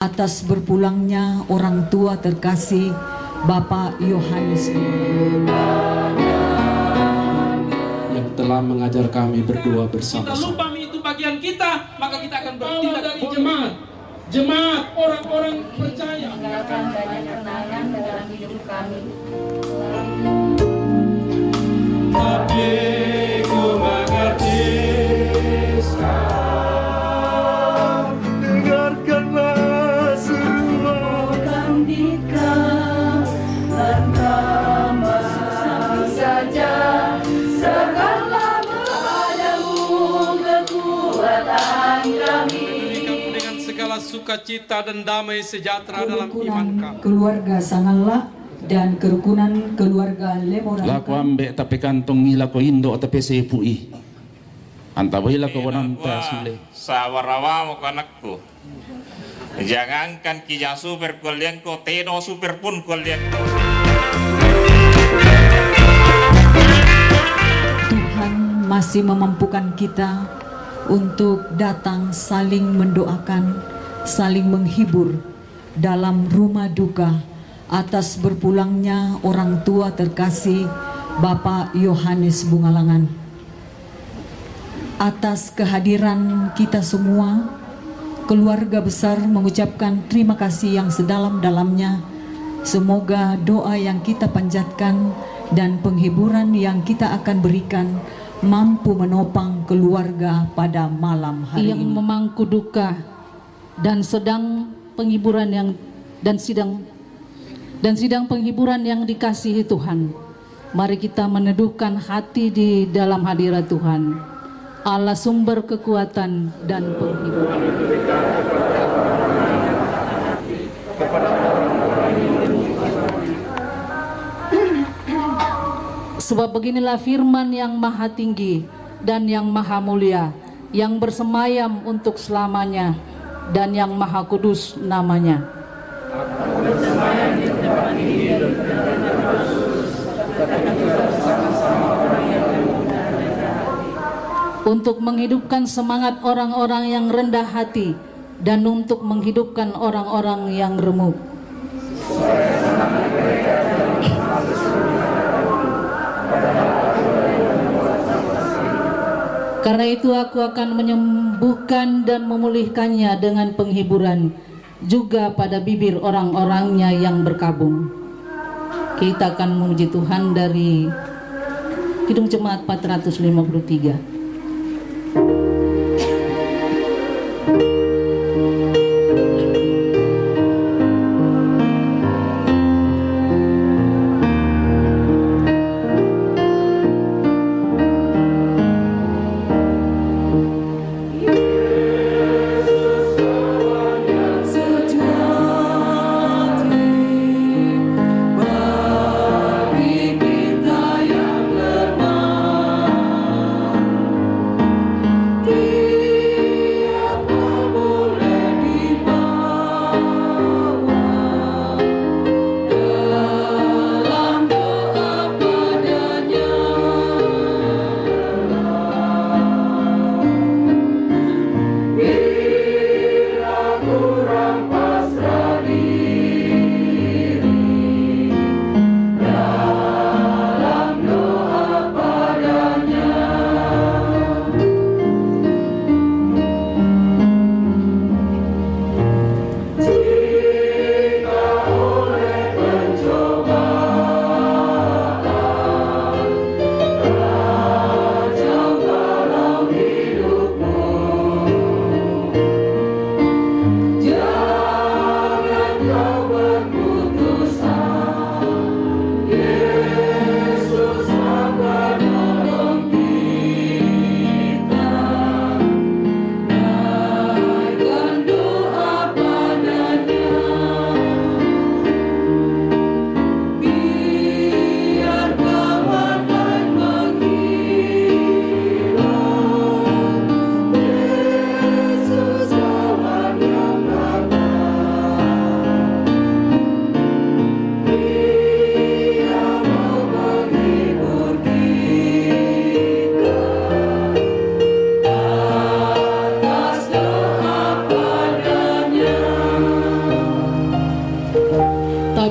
atas berpulangnya orang tua terkasih Bapak Yohanes yang telah mengajar kami berdua Kita bersama-sama. lupa itu bagian kita, maka kita akan bertindak dari jemaat orang-orang percaya. Meninggalkan banyak kenangan dalam hidup kami. Tapi ku mengerti sekarang. Dengarkanlah seruan Kambika engkau masih saja serahkanlah padamu kekuatan kami. Berikan dengan segala sukacita dan damai sejahtera dalam iman kerukunan kami. keluarga Sangalak dan kerukunan keluarga Lemoran. Laku ambek tapi kantong ngila ko indo tapi sepui. Antabila ko wananta sule. Sawarawa mo kanakku. Jangankan kijang super kulian ko, teno super pun kulian ko. Tuhan masih memampukan kita untuk datang saling mendoakan, saling menghibur dalam rumah duka atas berpulangnya orang tua terkasih Bapak Yohanes Bungalangan. Atas kehadiran kita semua, keluarga besar mengucapkan terima kasih yang sedalam-dalamnya. Semoga doa yang kita panjatkan dan penghiburan yang kita akan berikan mampu menopang keluarga pada malam hari yang ini. memangku duka dan sedang penghiburan yang sidang penghiburan yang dikasihi Tuhan. Mari kita meneduhkan hati di dalam hadirat Tuhan, Allah sumber kekuatan dan penghiburan. Sebab beginilah firman yang maha tinggi dan yang maha mulia, yang bersemayam untuk selamanya dan yang maha kudus namanya. Untuk menghidupkan semangat orang-orang yang rendah hati dan untuk menghidupkan orang-orang yang remuk. Karena itu aku akan menyembuhkan dan memulihkannya dengan penghiburan juga pada bibir orang-orangnya yang berkabung. Kita akan memuji Tuhan dari Kidung Jemaat 453. Bagi kita yang lemah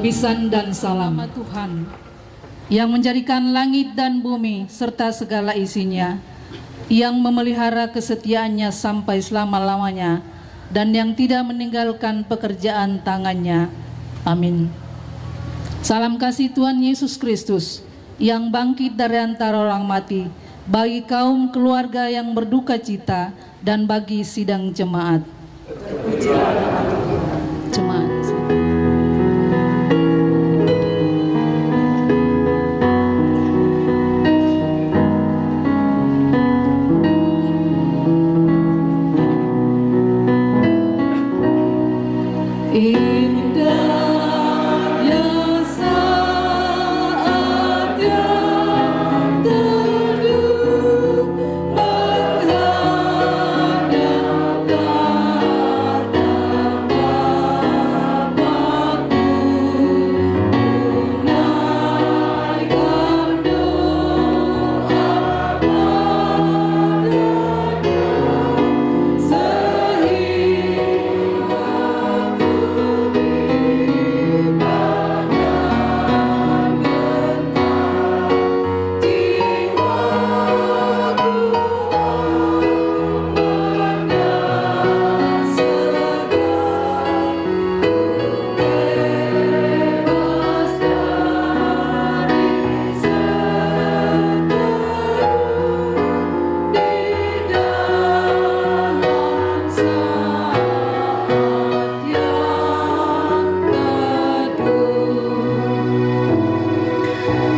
Lisan dan salam Tuhan yang menjadikan langit dan bumi serta segala isinya, yang memelihara kesetiaannya sampai selama-lamanya, dan yang tidak meninggalkan pekerjaan tangannya. Amin. Salam kasih Tuhan Yesus Kristus yang bangkit dari antara orang mati, bagi kaum keluarga yang berduka cita dan bagi sidang jemaat. Jemaat. Indahnya saat yang teduh menghadap tahta Bapa-Ku, tunaikan doa padanya sehingga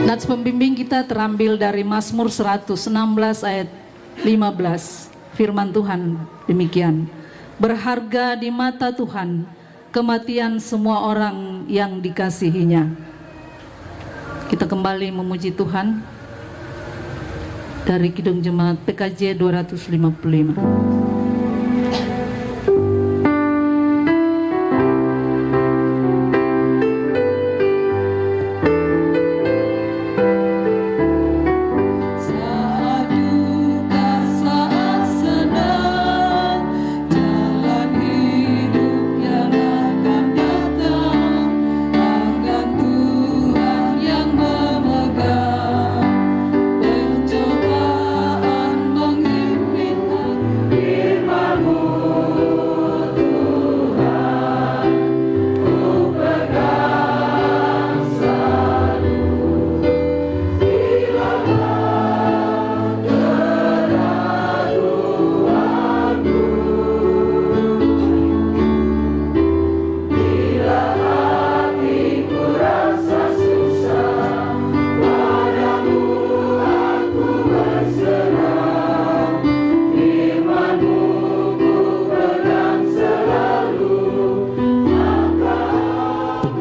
Nats pembimbing kita terambil dari Mazmur 116 ayat 15. Firman Tuhan demikian. Berharga di mata Tuhan kematian semua orang yang dikasihinya. Kita kembali memuji Tuhan dari Kidung Jemaat PKJ 255.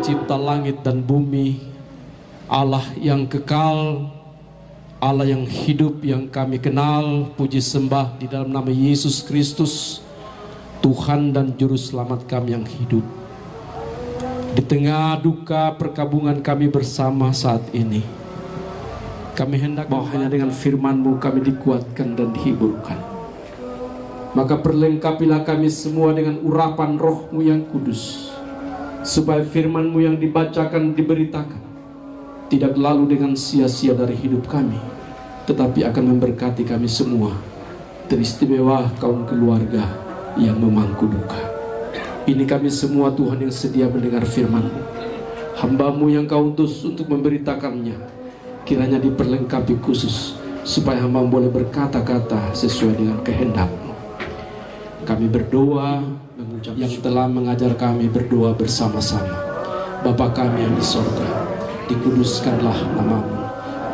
Pencipta langit dan bumi, Allah yang kekal, Allah yang hidup yang kami kenal, puji sembah di dalam nama Yesus Kristus, Tuhan dan Juru Selamat kami yang hidup. Di tengah duka perkabungan kami bersama saat ini, kami hendak bahwa hanya dengan firman-Mu kami dikuatkan dan dihiburkan. Maka perlengkapilah kami semua dengan urapan Roh-Mu yang kudus, supaya firman-Mu yang dibacakan, diberitakan, tidak lalu dengan sia-sia dari hidup kami, tetapi akan memberkati kami semua, teristimewa kaum keluarga yang memangku duka. Ini kami semua Tuhan yang sedia mendengar firman-Mu. Hamba-Mu yang Kau utus untuk memberitakannya, kiranya diperlengkapi khusus, supaya hamba boleh berkata-kata sesuai dengan kehendak-Mu. Kami berdoa mengucap yang telah mengajar kami berdoa bersama-sama. Bapa kami yang di sorga, dikuduskanlah nama-Mu,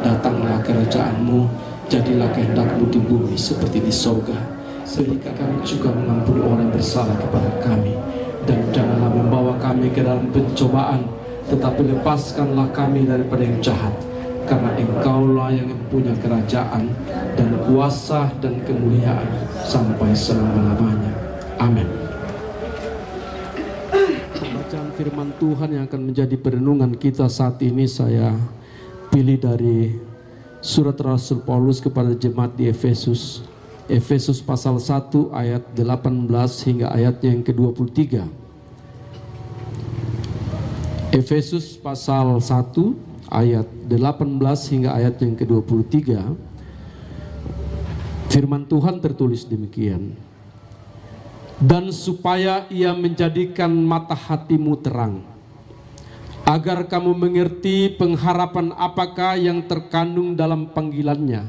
datanglah kerajaan-Mu, jadilah kehendak-Mu di bumi seperti di sorga. Berikan kami juga mengampuni orang yang bersalah kepada kami, dan janganlah membawa kami ke dalam pencobaan, tetapi lepaskanlah kami daripada yang jahat, karena Engkaulah yang mempunyai kerajaan dan kuasa dan kemuliaan sampai selama-lamanya. Amin. Pembacaan firman Tuhan yang akan menjadi perenungan kita saat ini saya pilih dari surat Rasul Paulus kepada jemaat di Efesus. Efesus pasal 1 ayat 18 hingga ayatnya yang ke-23. Efesus pasal 1 ayat 18 hingga ayat yang ke-23. Firman Tuhan tertulis demikian. Dan supaya ia menjadikan mata hatimu terang, agar kamu mengerti pengharapan apakah yang terkandung dalam panggilannya,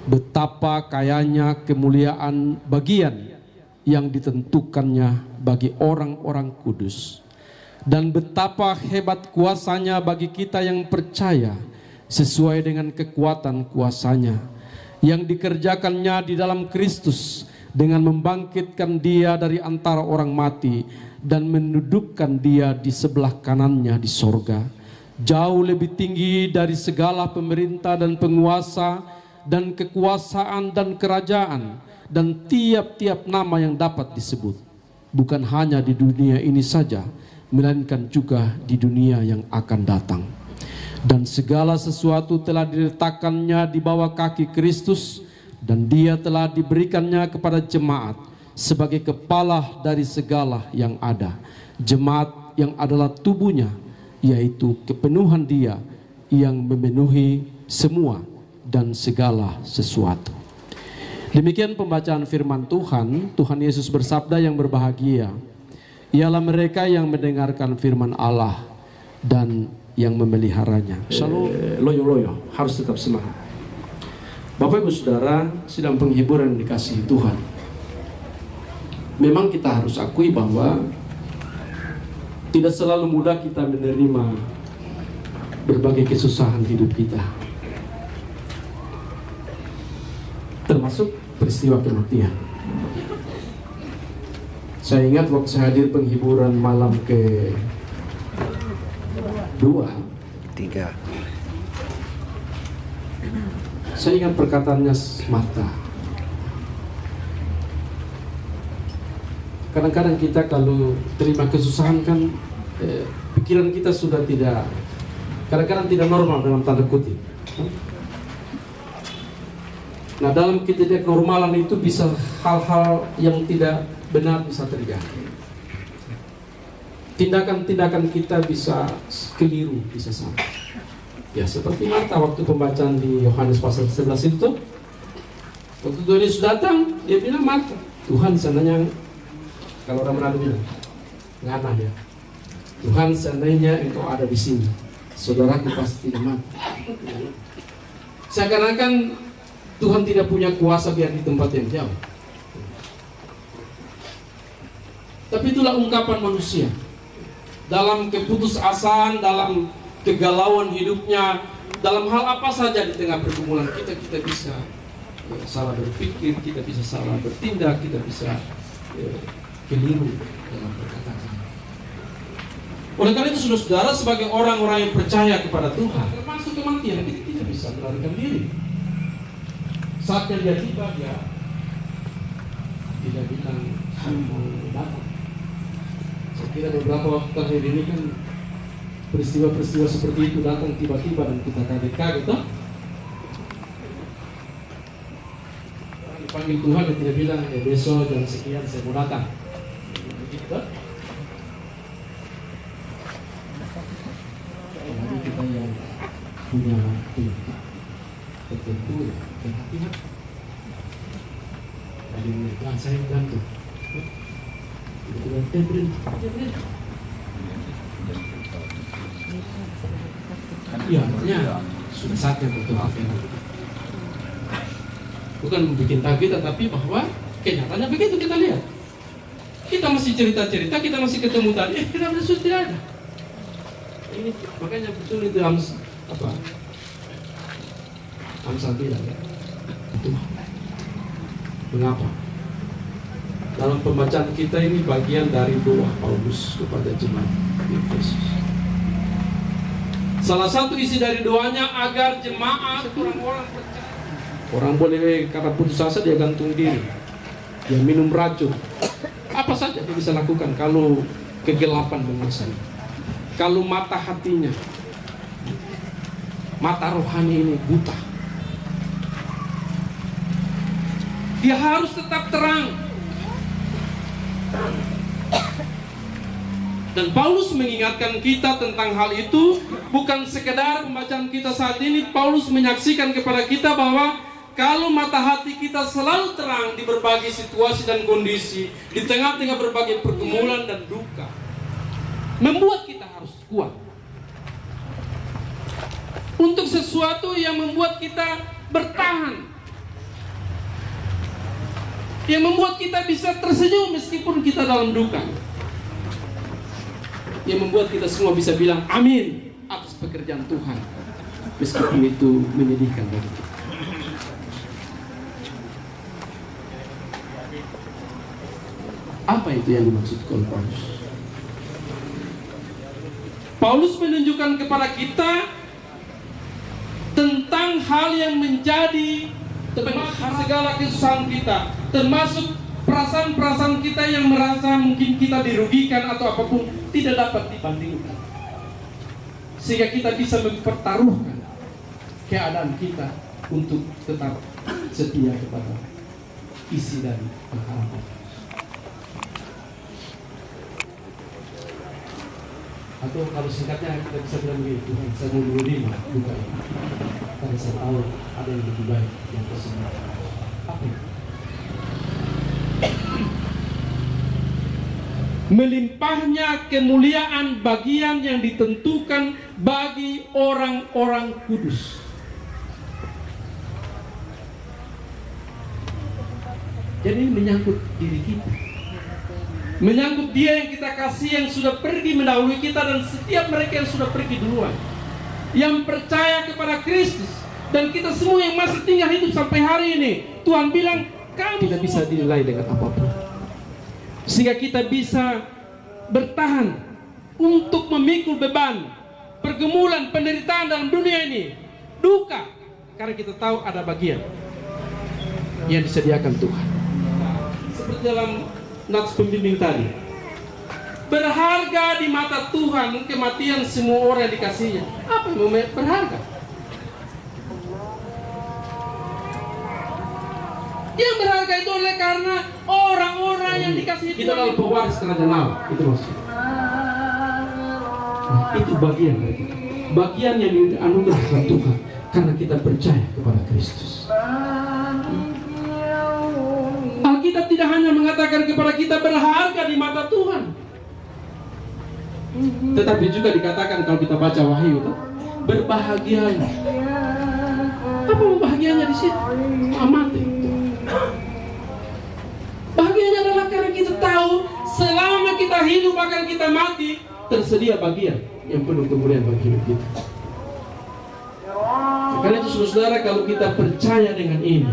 betapa kayanya kemuliaan bagian yang ditentukannya bagi orang-orang kudus, dan betapa hebat kuasanya bagi kita yang percaya, sesuai dengan kekuatan kuasanya yang dikerjakannya di dalam Kristus, dengan membangkitkan dia dari antara orang mati dan mendudukkan dia di sebelah kanannya di sorga, jauh lebih tinggi dari segala pemerintah dan penguasa dan kekuasaan dan kerajaan dan tiap-tiap nama yang dapat disebut, bukan hanya di dunia ini saja, melainkan juga di dunia yang akan datang. Dan segala sesuatu telah diletakkannya di bawah kaki Kristus, dan dia telah diberikannya kepada jemaat sebagai kepala dari segala yang ada. Jemaat yang adalah tubuhnya, yaitu kepenuhan dia yang memenuhi semua dan segala sesuatu. Demikian pembacaan firman Tuhan. Tuhan Yesus bersabda, yang berbahagia ialah mereka yang mendengarkan firman Allah dan yang memeliharanya. Selalu loyo-loyo, harus tetap semangat. Bapak Ibu Saudara, sidang penghiburan dikasihi Tuhan. Memang kita harus akui bahwa tidak selalu mudah kita menerima berbagai kesusahan hidup kita, termasuk peristiwa kematian. Saya ingat waktu saya hadir penghiburan malam ke-2, 3. Saya ingat perkataannya Marta. Kadang-kadang kita kalau terima kesusahan kan pikiran kita sudah tidak, kadang-kadang tidak normal dalam tanda kutip. Nah, dalam ketidaknormalan itu bisa hal-hal yang tidak benar bisa terjadi. Tindakan-tindakan kita bisa keliru, bisa salah. Ya, seperti Marta waktu pembacaan di Yohanes pasal 11 itu, waktu Tuhan Yesus datang, dia bilang, Marta, Tuhan seandainya, kalau orang Manado bilang, ngana ya, Tuhan seandainya engkau ada di sini, saudaraku pasti tidak mati. Seakan-akan Tuhan tidak punya kuasa biar di tempat yang jauh. Tapi itulah ungkapan manusia. Dalam keputusasaan, dalam kegalauan hidupnya, dalam hal apa saja di tengah pergumulan kita bisa salah berpikir, kita bisa salah bertindak, kita bisa keliru dalam perkataan. Oleh karena itu, saudara-saudara, sebagai orang-orang yang percaya kepada Tuhan, termasuk kematian, kita tidak bisa melarikan diri. Saatnya dia tiba, dia tidak bilang mau datang. Saya kira beberapa waktu terakhir ini kan peristiwa-peristiwa seperti itu datang tiba-tiba dan kita kaget-kaget, toh? Dipanggil Tuhan dan tidak bilang, besok jam sekian saya mau datang. Begitu, toh? Jadi kita yang punya waktu tertentu dan hati-hati. Jadi saya bantu. Iya, artinya sudah saatnya untuk akhirnya. Bukan membuat takut, tapi bahwa kenyataannya begitu kita lihat. Kita masih cerita-cerita, kita masih ketemu tadi, kenapa sudah tidak ada? Ini makanya betul itu Amsal bilang ya. Itu mengapa? Dalam pembacaan kita ini bagian dari doa Paulus kepada jemaat Efesus. Salah satu isi dari doanya agar jemaat orang-orang percaya. Orang boleh karena putus asa dia gantung diri, dia minum racun. Apa saja dia bisa lakukan kalau kegelapan menguasai. Kalau mata hatinya, mata rohani ini buta, dia harus tetap terang. Dan Paulus mengingatkan kita tentang hal itu. Bukan sekedar pembacaan kita saat ini, Paulus menyaksikan kepada kita bahwa kalau mata hati kita selalu terang di berbagai situasi dan kondisi, di tengah-tengah berbagai pergumulan dan duka, membuat kita harus kuat untuk sesuatu yang membuat kita bertahan, yang membuat kita bisa tersenyum meskipun kita dalam duka, yang membuat kita semua bisa bilang amin atas pekerjaan Tuhan meskipun itu menyedihkan bagi kita. Apa itu yang dimaksudkan Paulus? Paulus menunjukkan kepada kita tentang hal yang menjadi segala kesusahan kita, termasuk perasaan-perasaan kita yang merasa mungkin kita dirugikan atau apapun tidak dapat dibandingkan, sehingga kita bisa mempertaruhkan keadaan kita untuk tetap setia kepada isi dari pengharapan. Atau kalau singkatnya kita bisa bilang begini, Tuhan saya mau menerima duka ini karena saya tahu ada yang lebih baik yang tersebut. Apa itu? Melimpahnya kemuliaan bagian yang ditentukan bagi orang-orang kudus. Jadi ini menyangkut diri kita, menyangkut dia yang kita kasih, yang sudah pergi mendahului kita, dan setiap mereka yang sudah pergi duluan, yang percaya kepada Kristus, dan kita semua yang masih tinggal hidup sampai hari ini. Tuhan bilang kamu tidak bisa dinilai dengan apapun, sehingga kita bisa bertahan untuk memikul beban, pergumulan, penderitaan dalam dunia ini, duka, karena kita tahu ada bagian yang disediakan Tuhan. Seperti dalam nats pembimbing tadi, berharga di mata Tuhan kematian semua orang yang dikasihnya. Apa yang berharga? Yang berharga itu oleh karena orang-orang yang dikasihi Tuhan. Kita adalah pewaris kerajaan Allah, itu maksudnya. Itu bagian dari kita, bagian yang dianugerahkan Tuhan karena kita percaya kepada Kristus. Alkitab tidak hanya mengatakan kepada kita berharga di mata Tuhan, tetapi juga dikatakan kalau kita baca Wahyu, berbahagialah. Apa bahagianya di situ? Amati. Bahagianya adalah karena kita tahu selama kita hidup akan kita mati, tersedia bagian yang penuh kemuliaan bagi hidup kita. Karena itu saudara, kalau kita percaya dengan ini,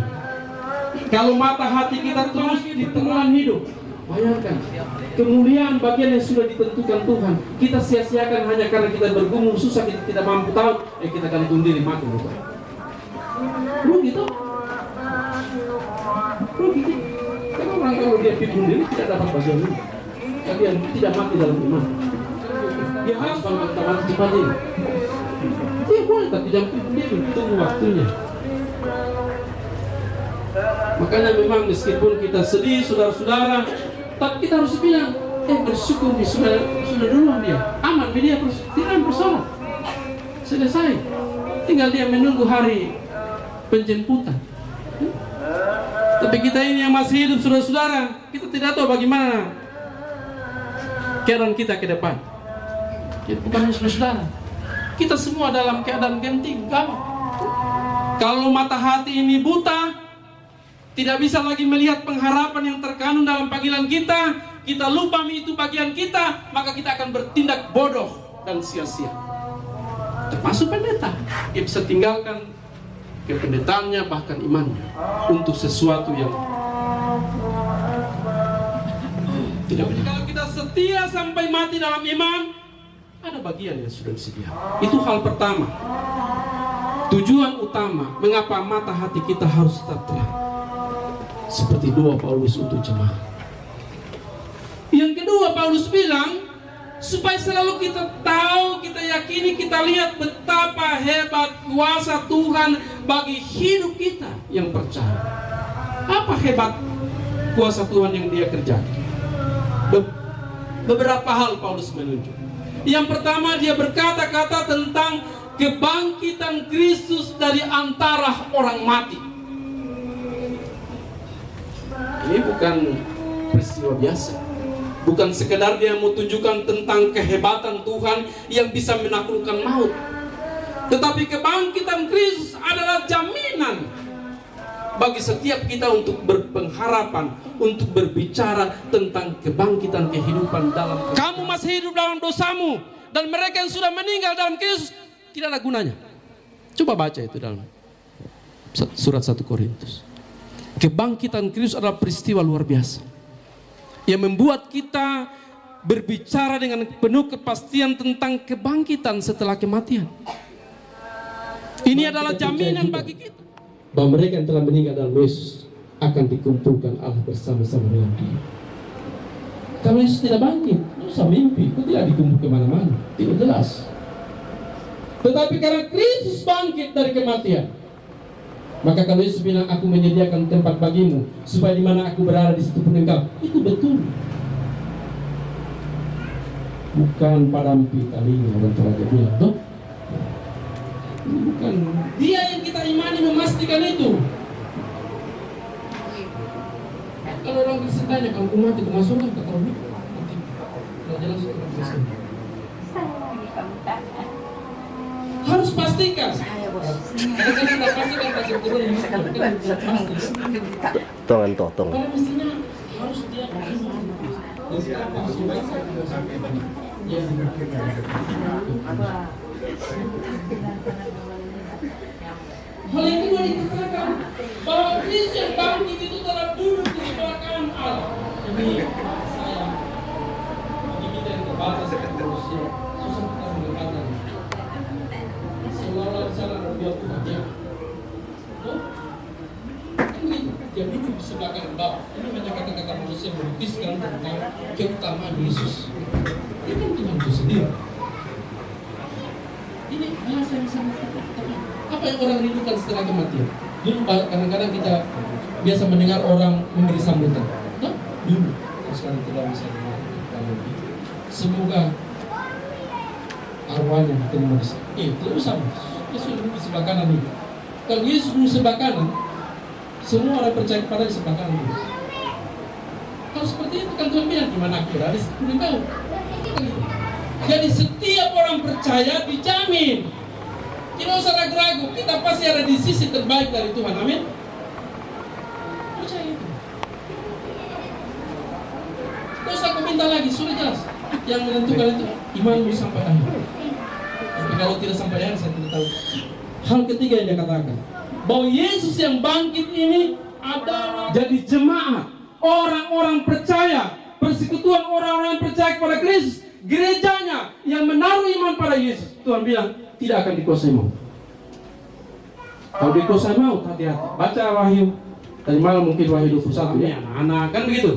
kalau mata hati kita terus di tenggelam hidup, bayangkan kemuliaan bagian yang sudah ditentukan Tuhan, kita sia-siakan hanya karena kita bergumul susah, kita tidak mampu tahu, kita gantung diri mati. Rugi tuh, rugi. Karena orang kalau dia pikir diri tidak dapat bagian ini, dia tidak mati dalam iman. Dia harus kalau kita mati cepat ini. Dia boleh tapi jangan pikir diri, tunggu waktunya. Makanya memang meskipun kita sedih saudara-saudara, tapi kita harus bilang, bersyukur nih, sudah duluan dia, aman dia, tidak bersolat, selesai, tinggal dia menunggu hari penjemputan. Tapi kita ini yang masih hidup saudara-saudara, kita tidak tahu bagaimana keadaan kita ke depan. Bukan hanya saudara, kita semua dalam keadaan genting, gawat. Kalau mata hati ini buta, tidak bisa lagi melihat pengharapan yang terkandung dalam panggilan kita, kita lupa itu bagian kita, maka kita akan bertindak bodoh dan sia-sia. Termasuk pendeta, dia bisa tinggalkan kependetaannya, bahkan imannya, untuk sesuatu yang tidak benar. Kalau kita setia sampai mati dalam iman, ada bagian yang sudah disediakan. Itu hal pertama, tujuan utama mengapa mata hati kita harus tetap terang, seperti doa Paulus untuk jemaat. Yang kedua, Paulus bilang supaya selalu kita tahu, kita yakini, kita lihat betapa hebat kuasa Tuhan bagi hidup kita yang percaya. Apa hebat kuasa Tuhan yang dia kerjakan? Beberapa hal Paulus menunjuk. Yang pertama, dia berkata-kata tentang kebangkitan Kristus dari antara orang mati. Ini bukan peristiwa biasa. Bukan sekedar dia mau tunjukkan tentang kehebatan Tuhan yang bisa menaklukkan maut. Tetapi kebangkitan Kristus adalah jaminan bagi setiap kita untuk berpengharapan, untuk berbicara tentang kebangkitan kehidupan dalam. Kamu masih hidup dalam dosamu, dan mereka yang sudah meninggal dalam Kristus tidak ada gunanya. Coba baca itu dalam surat 1 Korintus. Kebangkitan Kristus adalah peristiwa luar biasa yang membuat kita berbicara dengan penuh kepastian tentang kebangkitan setelah kematian. Ini adalah jaminan bagi kita bahwa mereka yang telah meninggal dalam Yesus akan dikumpulkan Allah bersama-sama dengan Dia. Kalau Yesus tidak bangkit, itu usah mimpi, itu tidak dikumpul kemana-mana, tidak jelas. Tetapi karena Kristus bangkit dari kematian, maka kalau Yesus bilang, aku menyediakan tempat bagimu, supaya di mana aku berada di situ pun engkau, itu betul. Bukan parampi talinya orang telah bilang, toh? Bukan. Dia yang kita imani memastikan itu. Kalau orang Kristen tanya, kalau aku mati, aku masuk ke kalau mati. Kalau jelas orang Kristen. Harus pastikan. Kadang-kadang tak pastikan tak turun ini. Tongan toh, tong. Kalau mestinya harus dia hal yang kedua dikatakan bahwa Kristus yang bangkit itu telah duduk di sebelah kanan Allah. Ini saya bagi kita yang terbatas manusia susah kita mengatakan seolah-olah di sana ada dua Tuhan dia. Ini dia duduk di sebelah kanan Bapa. Ini hanya kata-kata manusia melukiskan tentang keutamaan Yesus. Ini kan Tuhan itu sendiri. Ini bahasa yang sangat tepat. Apa yang orang rindukan setelah kematian? Dulu kadang-kadang kita biasa mendengar orang memberi sambutan. Nah, dulu sekarang tidak bisa dengar. Semoga arwahnya diterima di sana. Tidak usah. Yesus duduk di sebelah kanan ini. Kalau Yesus duduk di sebelah kanan, semua orang percaya kepada di sebelah kanan ini. Kalau seperti itu kan Tuhan bilang, gimana aku berada di situ engkau. Jadi setiap orang percaya dijamin. Tidak usah ragu-ragu, kita pasti ada di sisi terbaik dari Tuhan. Amin. Percaya itu. Tidak usah aku minta lagi, sudah jelas. Yang menentukan itu imanmu sampai akhir. Tapi kalau tidak sampai akhir, saya tidak tahu. Hal ketiga yang dia katakan, bahwa Yesus yang bangkit ini adalah jadi jemaat, orang-orang percaya, persekutuan orang-orang yang percaya kepada Kristus, gerejanya yang menaruh iman pada Yesus. Tuhan bilang tidak akan dikuasai maut. Kalau dikuasai maut, hati-hati. Baca Wahyu tadi malam, mungkin Wahyu 21 ya, anak-anak kan begitu.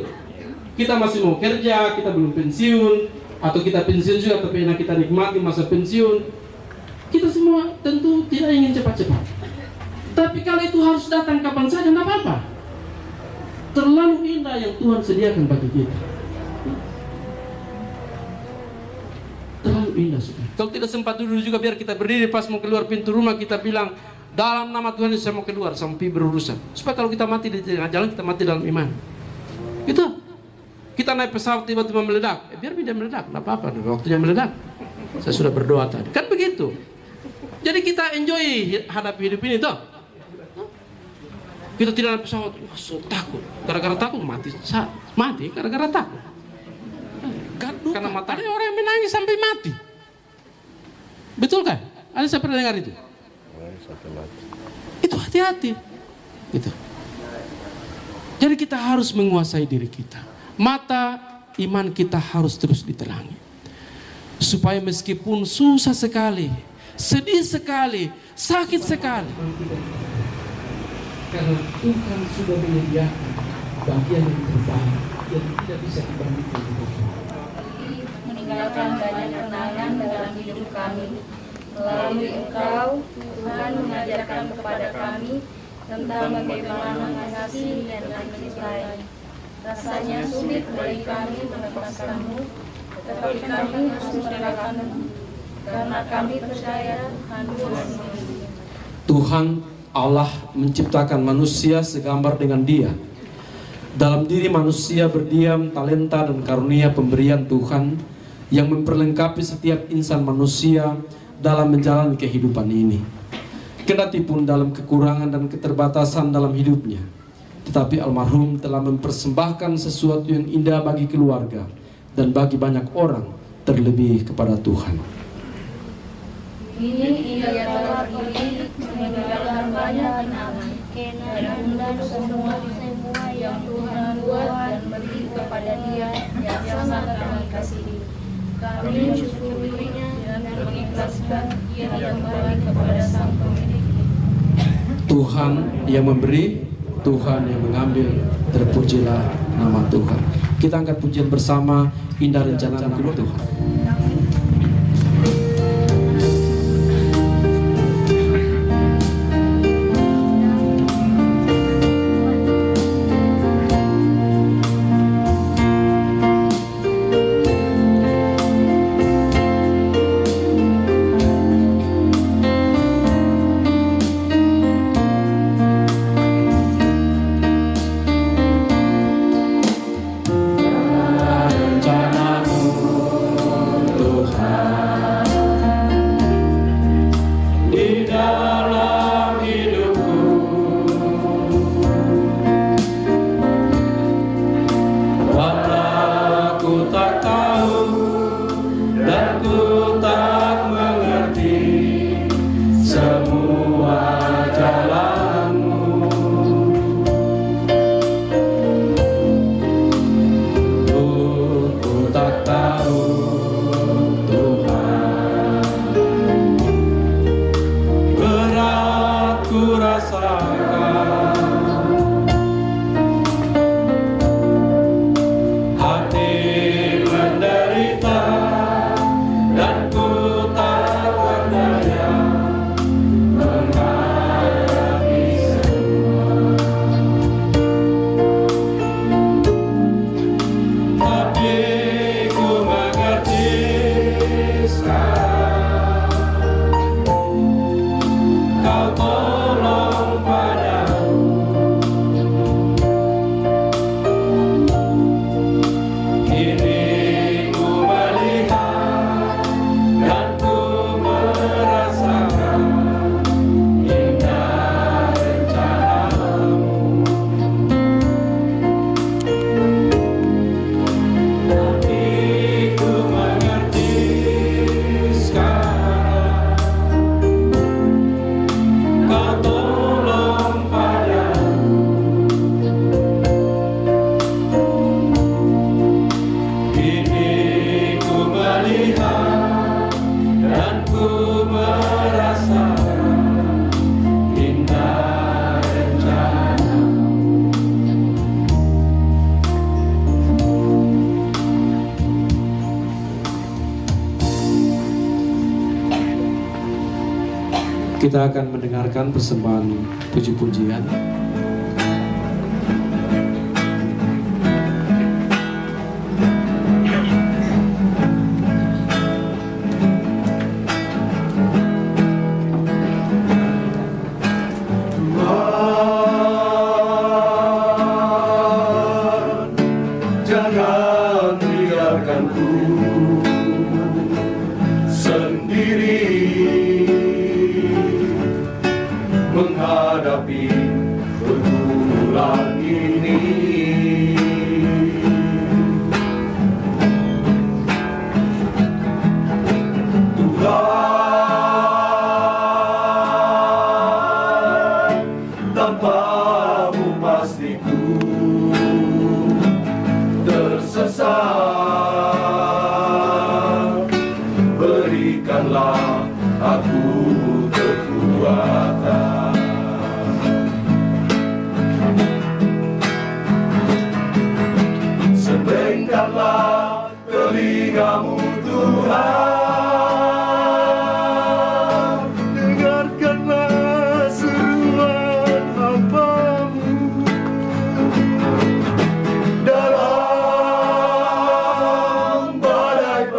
Kita masih mau kerja, kita belum pensiun, atau kita pensiun juga tapi enak kita nikmati masa pensiun. Kita semua tentu tidak ingin cepat-cepat. Tapi kalau itu harus datang kapan saja, tidak apa-apa. Terlalu indah yang Tuhan sediakan bagi kita. Terlalu indah sudah. Kalau tidak sempat dulu juga biar kita berdiri pas mau keluar pintu rumah, kita bilang dalam nama Tuhan Yesus saya mau keluar sampai berurusan. Supaya kalau kita mati di tengah jalan, kita mati dalam iman. Itu. Kita naik pesawat tiba-tiba meledak. Biar tidak meledak, tidak apa-apa. Waktunya meledak. Saya sudah berdoa tadi. Kan begitu. Jadi kita enjoy hadapi hidup ini toh. Kita tidak naik pesawat, so takut. Gara-gara takut mati. Mati gara-gara takut. Karena matanya orang yang menangis sampai mati. Betul kan? Ada saya pernah dengar itu? Itu hati-hati. Gitu. Jadi kita harus menguasai diri kita. Mata iman kita harus terus diterangi. Supaya meskipun susah sekali, sedih sekali, sakit sekali, karena Tuhan sudah menyediakan bagian yang terbaik yang tidak bisa dibandingkan. Meninggalkan banyak kenangan dalam hidup kami. Melalui Engkau, Tuhan mengajarkan kepada kami tentang bagaimana mengasihi dan mencintai. Rasanya sulit bagi kami melepaskanmu, tetapi kami harus merelakannya, karena kami percaya Tuhan sendiri. Tuhan Allah menciptakan manusia segambar dengan Dia. Dalam diri manusia berdiam talenta dan karunia pemberian Tuhan yang memperlengkapi setiap insan manusia dalam menjalani kehidupan ini. Kendati pun dalam kekurangan dan keterbatasan dalam hidupnya, tetapi almarhum telah mempersembahkan sesuatu yang indah bagi keluarga dan bagi banyak orang, terlebih kepada Tuhan. Ini ia telah diri meninggalkan banyak nama, dan undang semua yang Tuhan buat dan beri kepada Dia yang sangat kami kasihi. Kami mensyukurinya dan mengikhlaskan Ia kembali kepada Sang Pemilik. Tuhan yang memberi, Tuhan yang mengambil, terpujilah nama Tuhan. Kita angkat pujian bersama, indah rencana Tuhan. Kita akan mendengarkan persembahan puji-pujian. Jangan biarkanku sendiri menghadapi pergumulan ini. Tuhan, tanpamu pastiku tersesat. Berikanlah aku kekuatan. Sebengkanlah telingamu Tuhan, dengarkanlah seruan hamba-Mu. Dalam badai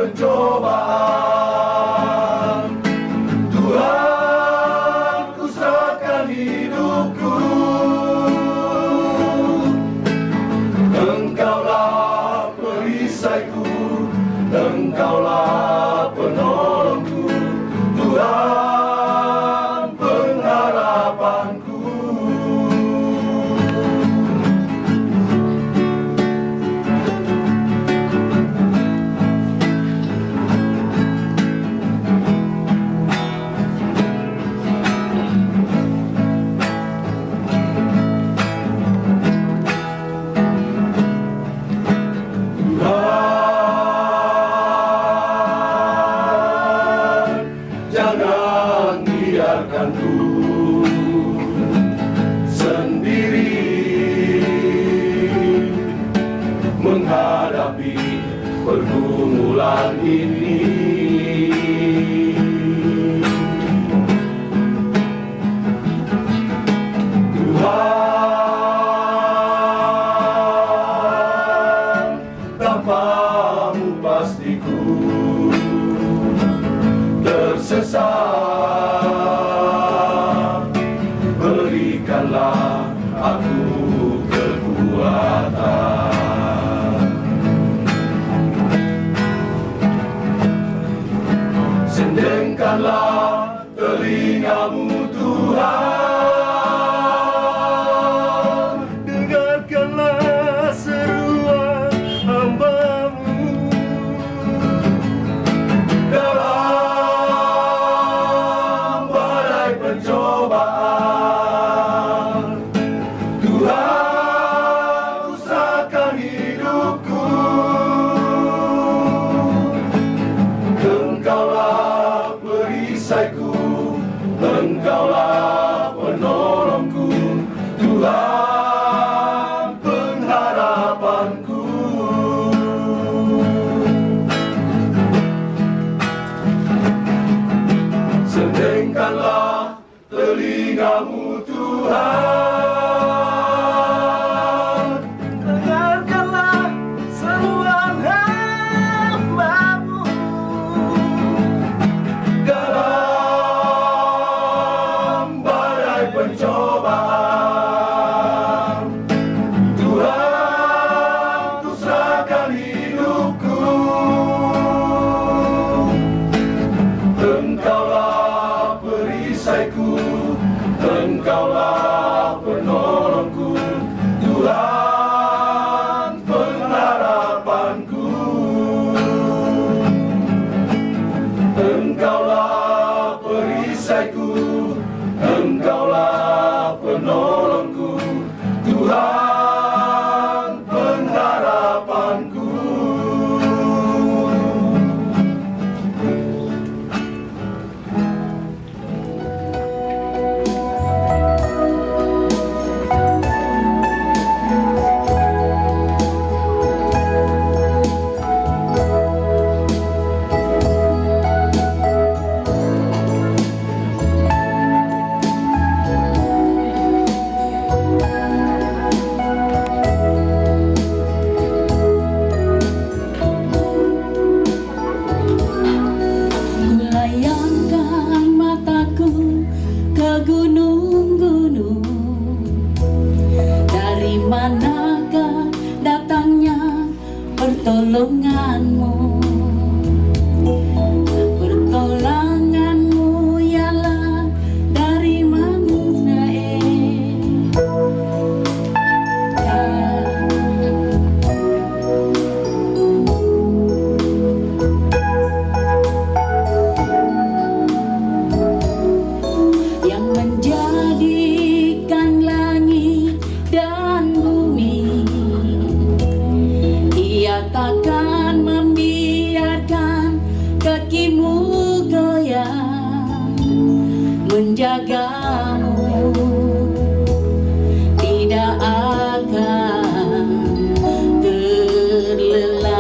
ini. Tuhan, tanpamu pasti ku tersesat. Berikanlah aku kekuatan. Sendengkanlah telingamu Tuhan, dengarkanlah seruan hamba-Mu. Dalam badai pencobaan, Tuhan, ku serahkan hidupku. Engkaulah perisaiku, Engkaulah penolongku, Tuhan, pengharapanku. Sendengkanlah telingamu Tuhan, dengarkanlah seruan hamba-Mu. Dalam badai pencobaan, Tuhan, ku serahkan hidupku. Engkaulah perisaiku, Engkaulah penolongku, Tuhan, pengharapanku. Engkaulah perisaiku, Engkaulah penolongku, Tuhan, pengharapanku. Kulayangkan mataku ke gunung-gunung, dari manakah datangnya pertolonganmu? Pertolonganmu ialah dari manusia. Yang menjadikan langit dan bumi, Ia takkan membiarkan kakimu goyang. Menjagamu, tidak akan terlelap.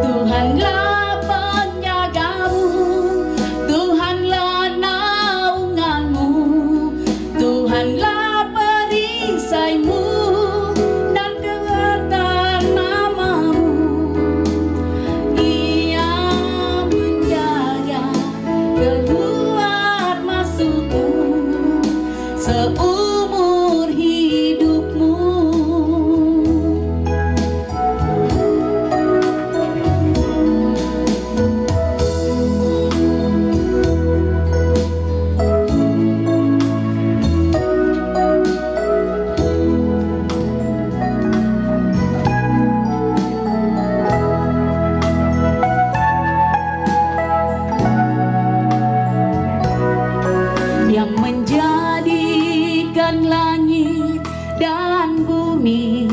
Tuhanlah penyagamu, Tuhanlah naunganmu, Tuhanlah perisaimu dan kekuatan namamu. Ia menjaga keluar masukmu seumur hidupmu. Yang menjadikan langit dan bumi,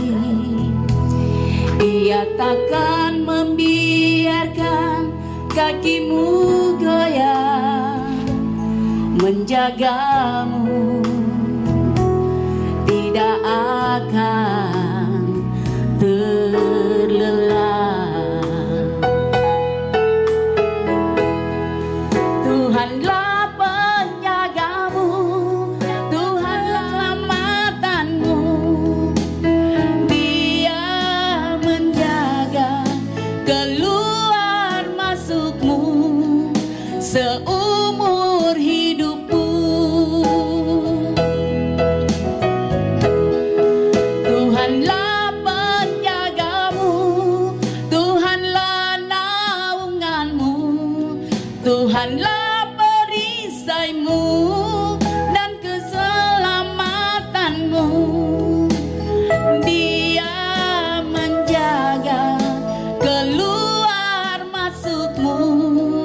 Ia takkan membiarkan kakimu goyang. Menjagamu, tidak akan terlelap. bukanlah perisaimu dan keselamatanmu. Dia menjaga keluar masukmu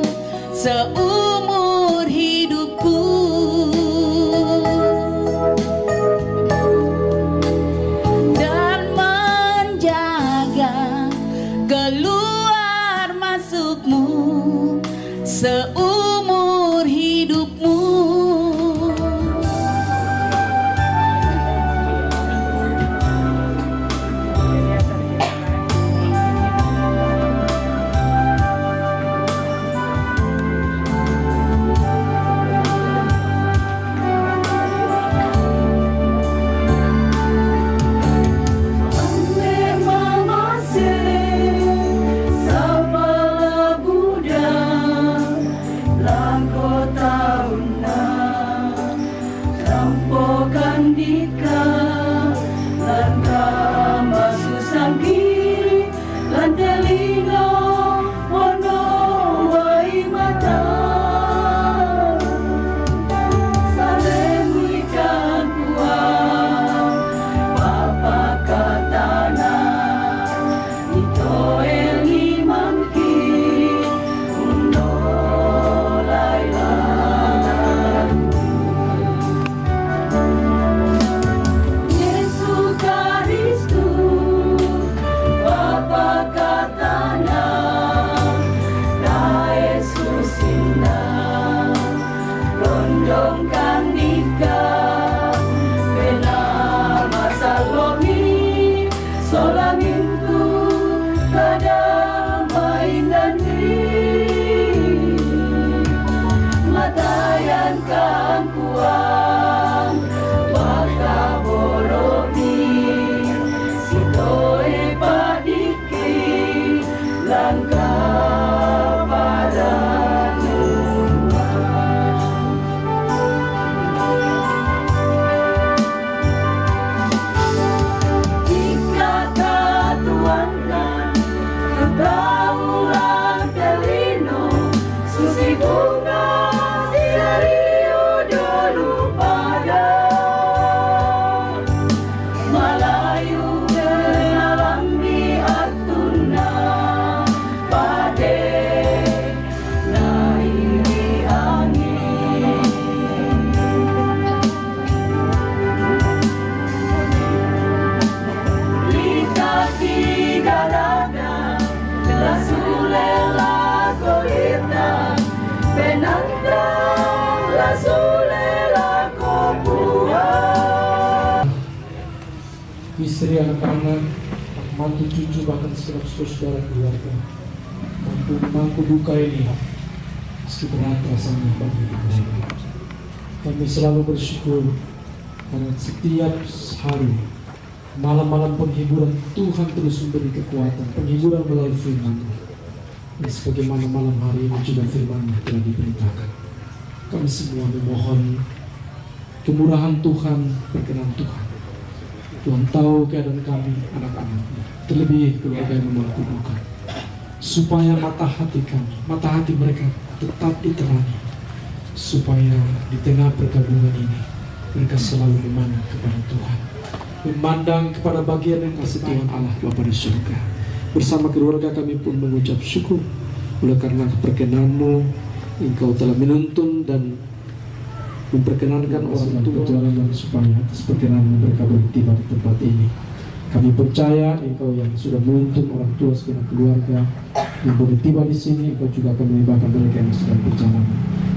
seumur hidupku, dan menjaga keluar masukmu seumur hidupmu. Istri, anak-anak, mantu, cucu, bahkan segenap saudara keluarga mampu duka ini meski berat rasanya bagi kita. Kami selalu bersyukur karena setiap hari malam-malam penghiburan Tuhan terus memberi kekuatan, penghiburan melalui firman. Dan sebagaimana malam hari ini juga firman telah diberitakan, kami semua memohon kemurahan Tuhan, perkenan Tuhan. Tuhan tahu keadaan kami, anak-anaknya, terlebih keluarga yang memangku duka, supaya mata hati kami, mata hati mereka tetap diterangi, supaya di tengah pergabungan ini mereka selalu memandang kepada Tuhan, memandang kepada bagian yang kasih Tuhan Allah Bapa di surga. Bersama keluarga kami pun mengucap syukur oleh karena perkenan-Mu, Engkau telah menuntun dan memperkenankan orang tua perjalanan supaya atas perkenan mereka bertiba di tempat ini. Kami percaya Engkau yang sudah menuntun orang tua segenap keluarga yang bertiba di sini, Engkau juga akan melibatkan mereka yang sedang berjalan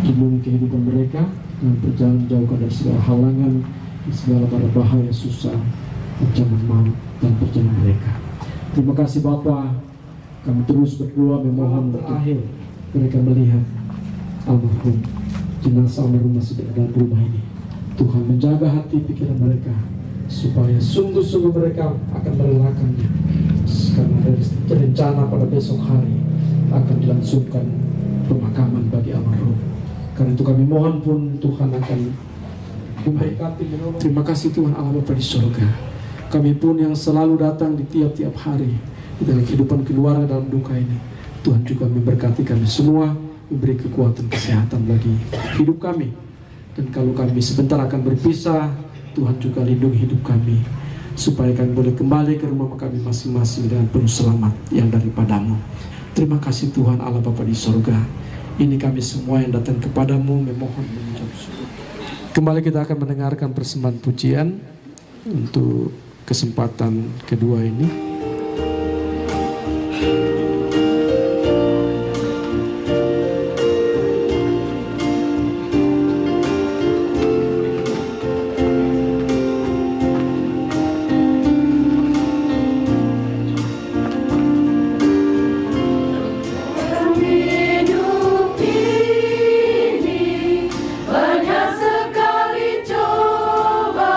menemui kehidupan mereka dengan perjalanan jauhkan dari segala halangan, segala pada bahaya, susah, ancaman maut dan perjalanan mereka. Terima kasih Bapa. Kami terus berdoa memohon terakhir mereka melihat almarhum, jenazah almarhum masih di dalam rumah ini. Tuhan menjaga hati pikiran mereka supaya sungguh-sungguh mereka akan merelakannya, karena dari rencana pada besok hari akan dilangsungkan pemakaman bagi almarhum. Karena itu kami mohon pun Tuhan akan memberkati. Terima kasih Tuhan Allah Bapa di surga. Kami pun yang selalu datang di tiap-tiap hari di dalam kehidupan keluarga dalam duka ini, Tuhan juga memberkati kami semua memberi kekuatan kesehatan bagi hidup kami. Dan kalau kami sebentar akan berpisah, Tuhan juga lindungi hidup kami, supaya kami boleh kembali ke rumah kami masing-masing dengan penuh selamat yang daripadamu. Terima kasih Tuhan Allah Bapa di sorga. Ini kami semua yang datang kepadamu memohon mengucap syukur. Kembali kita akan mendengarkan persembahan pujian untuk kesempatan kedua ini. Sekali cobaan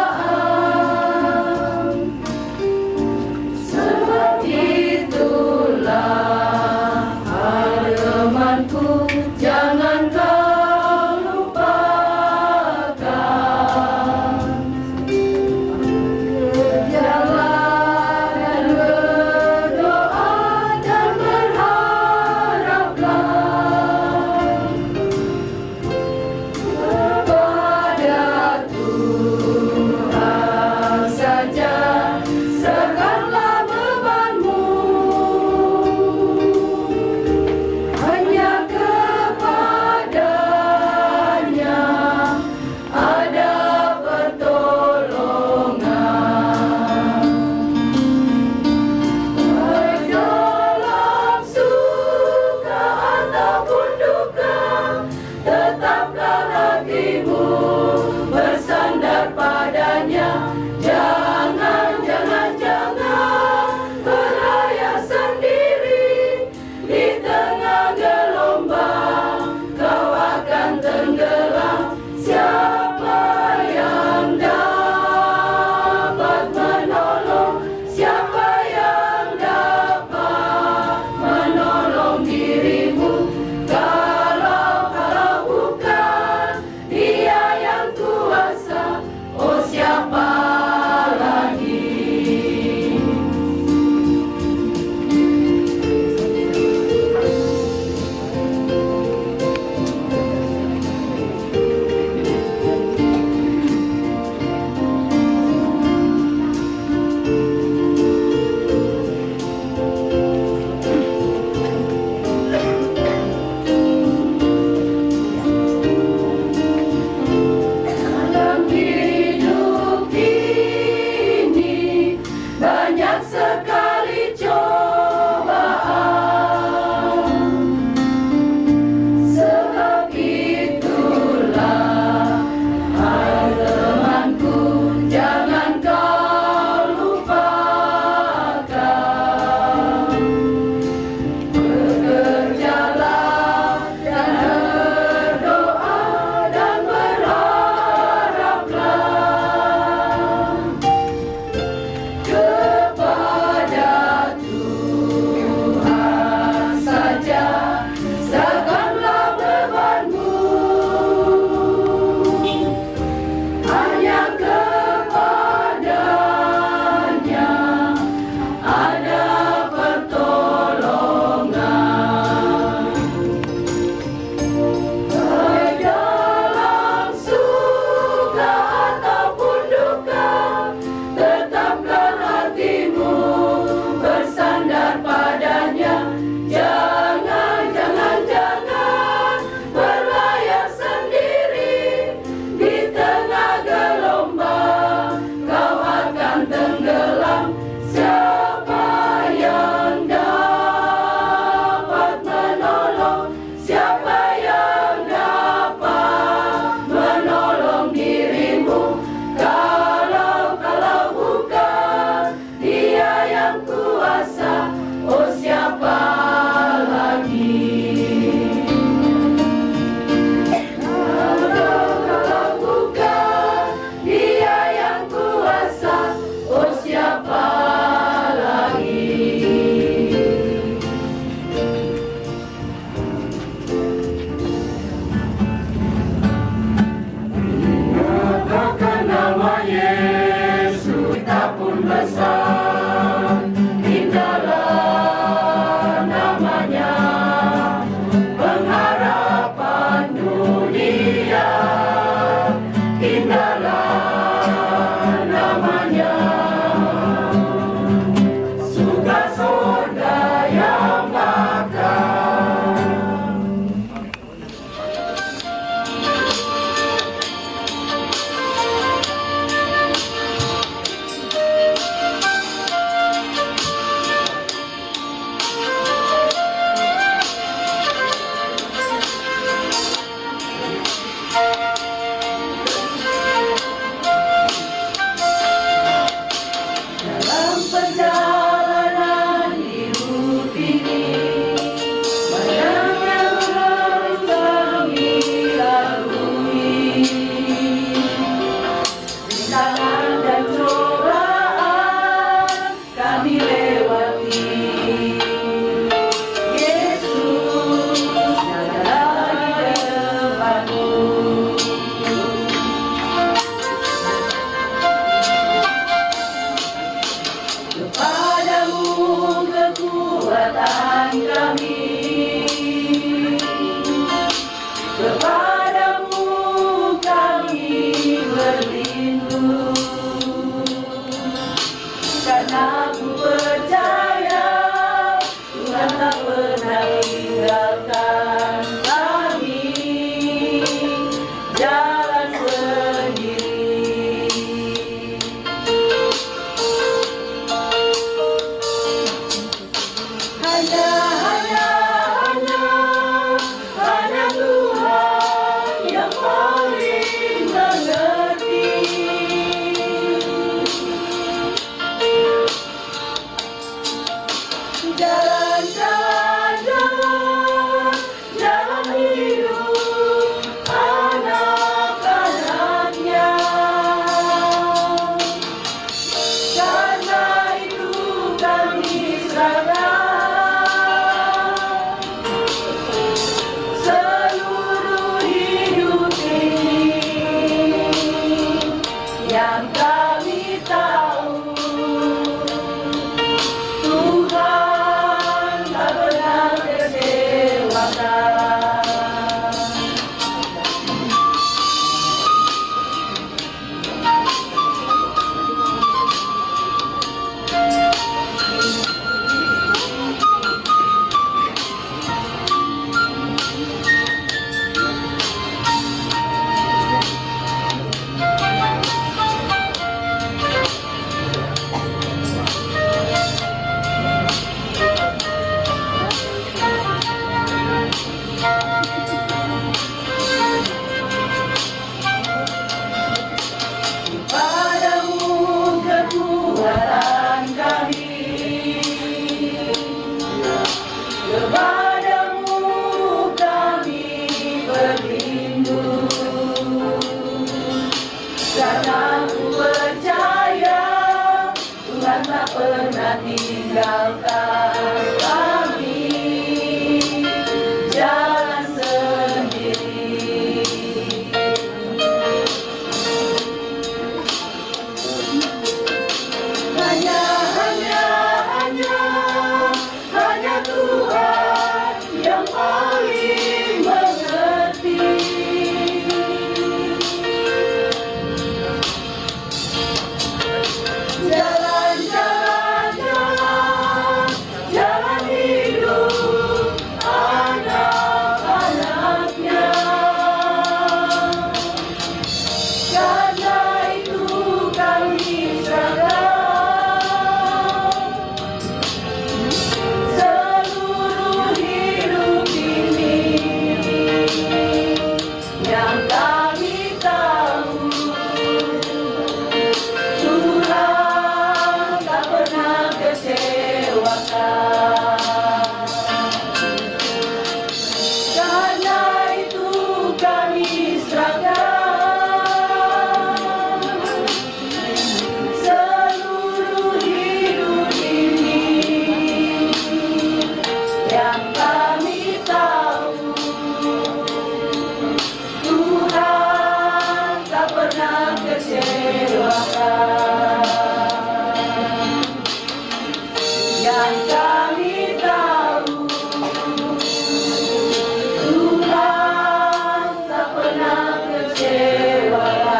Hanya Tuhan yang paling mengerti. Jalan hidup anak-anaknya. Karena itu kami serahkan seluruh hidup ini, yang kami tahu Tuhan tak pernah kecewakan. Padamu kekuatan kami, kepadamu kami berlindung, karena ku percaya Tuhan tak pernah tinggalkan kami jalan sendiri. Hanya Tuhan yang paling mengerti. Jalan hidup anak-anaknya. Karena itu kami serahkan seluruh hidup ini, yang kami tahu Tuhan tak pernah kecewakan. Karena itu kami serahkan seluruh hidup ini, yang kami tahu Tuhan tak pernah kecewakan. Yang kami tahu Tuhan tak pernah kecewakan.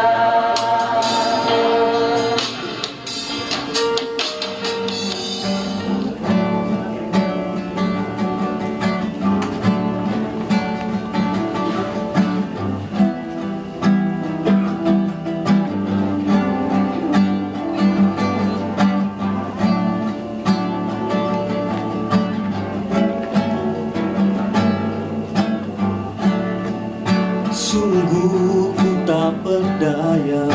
Sungguh ku tak berdaya,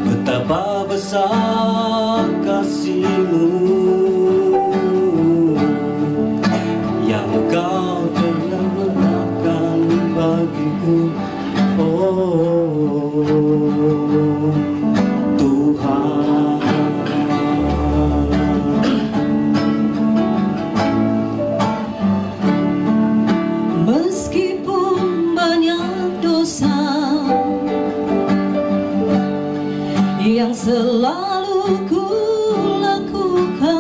betapa besar kasih-Mu yang Kau telah letakkan bagiku. Oh Tuhan, Meskipun banyak dosa yang selalu ku lakukan,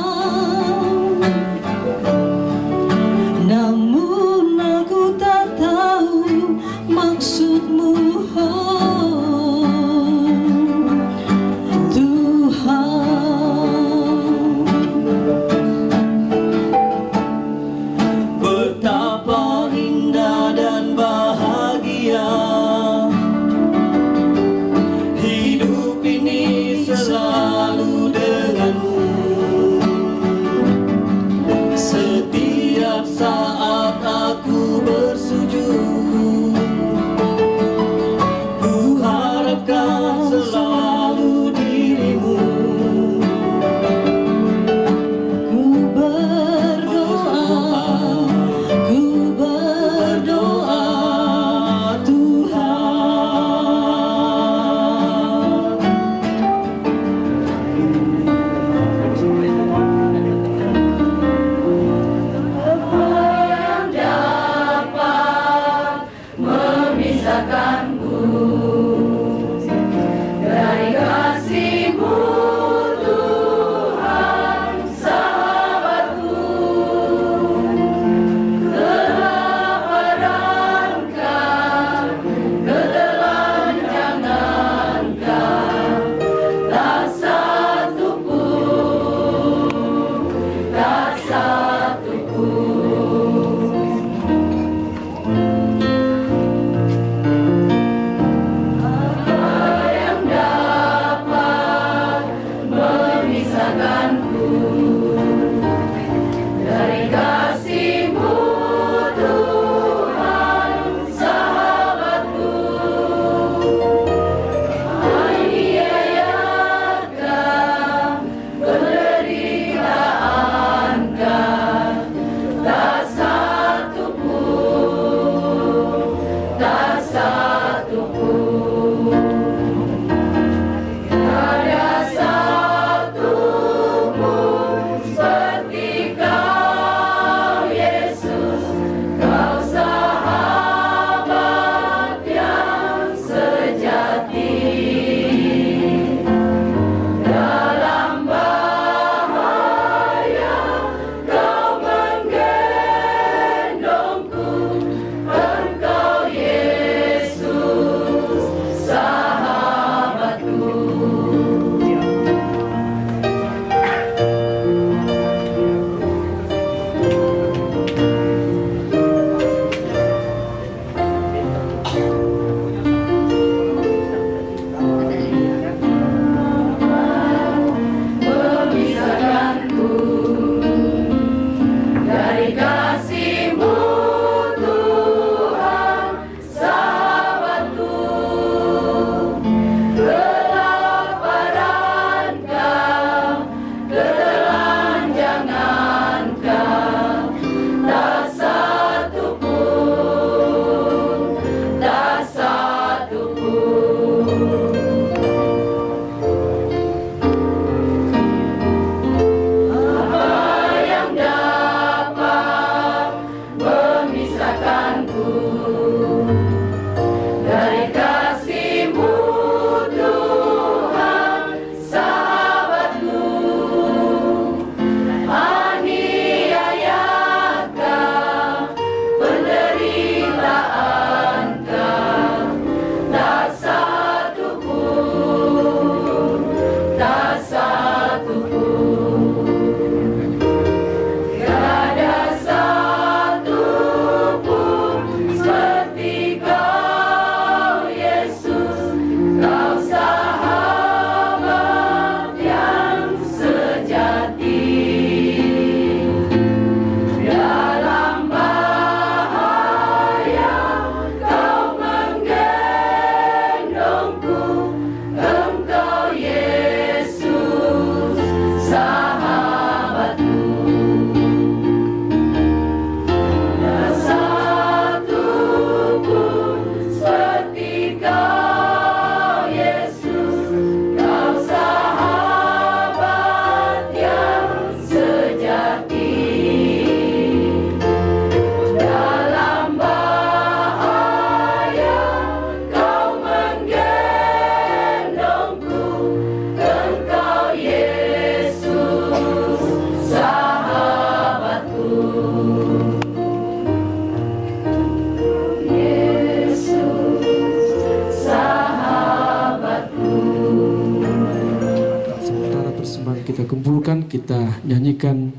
kita nyanyikan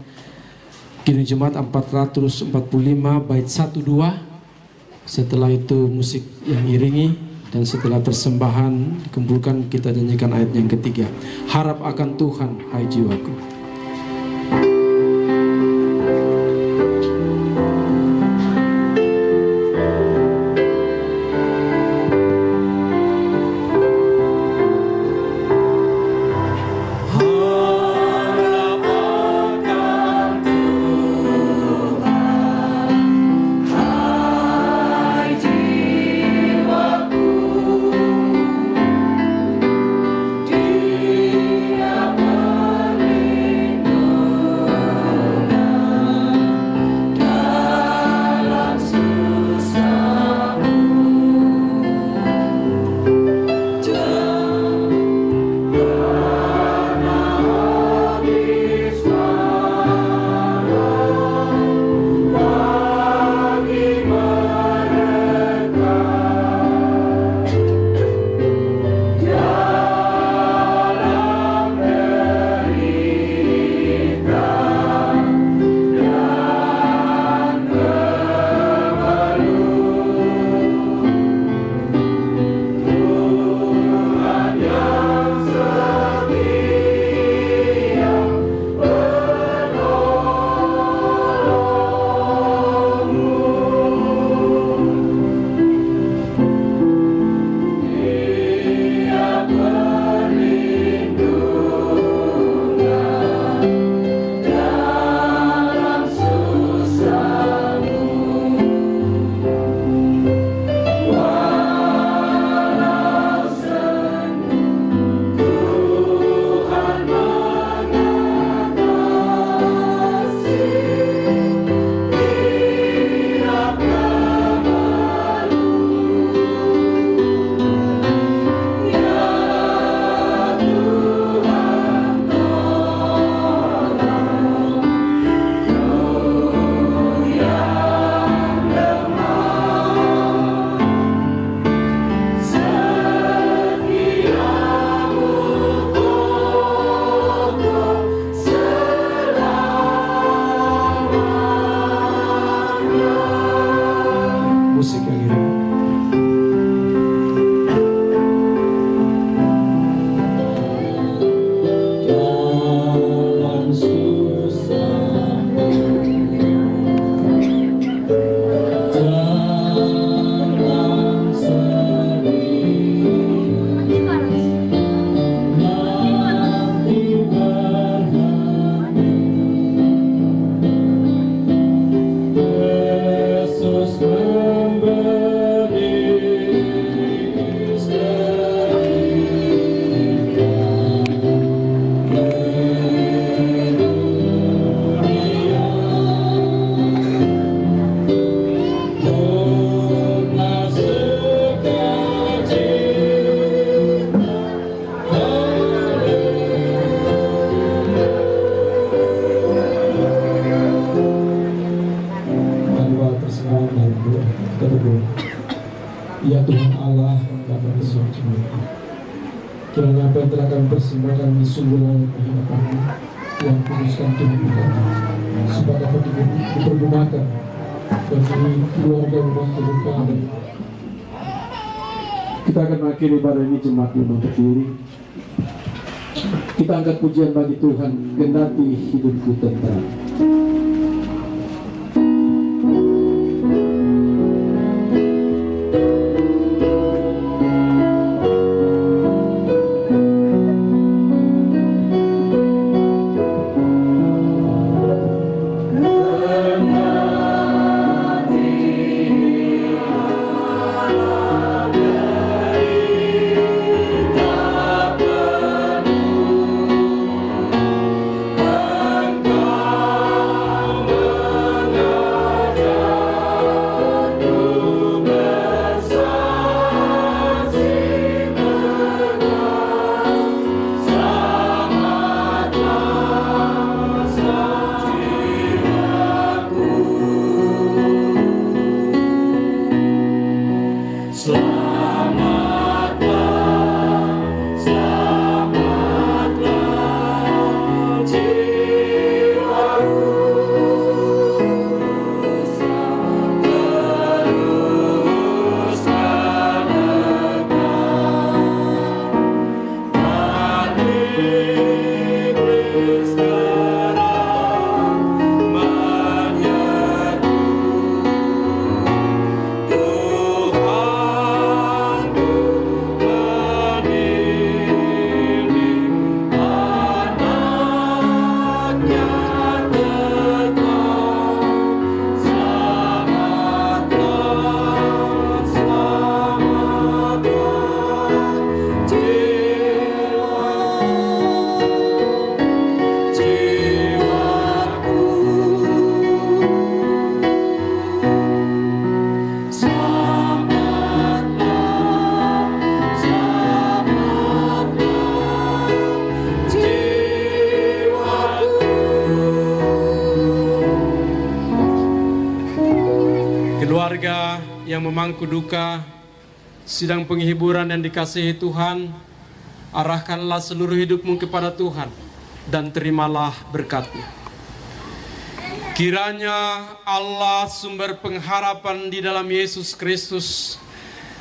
Kidung Jemaat 445 bait 1-2. Setelah itu musik yang iringi, dan setelah persembahan dikumpulkan kita nyanyikan ayat yang ketiga. Harap akan Tuhan, hai jiwaku. Musik yang iringi. Ya Tuhan Allah Bapa di surga, kiranya apa yang telah kami persembahkan di sungguh layak bagi kami, Tuhan kuduskan tubuh kami, supaya dapat dipergunakan bagi keluarga rumah tubuh kami. Kita akan mengakhiri pada ini jemaat yang berdiri. Kita angkat pujian bagi Tuhan, kendati hidupku tentram. Engkau keluarga yang memangku duka, sidang penghiburan yang dikasihi Tuhan, arahkanlah seluruh hidupmu kepada Tuhan dan terimalah berkat-Nya. Kiranya Allah sumber pengharapan di dalam Yesus Kristus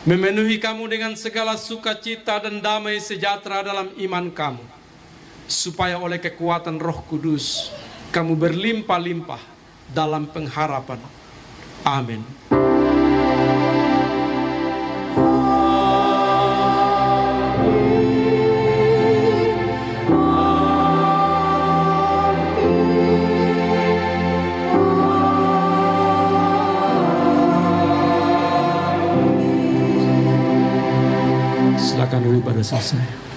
memenuhi kamu dengan segala sukacita dan damai sejahtera dalam iman kamu, supaya oleh kekuatan Roh Kudus kamu berlimpah-limpah dalam pengharapan. Amin. Silakan dulu pada selesai.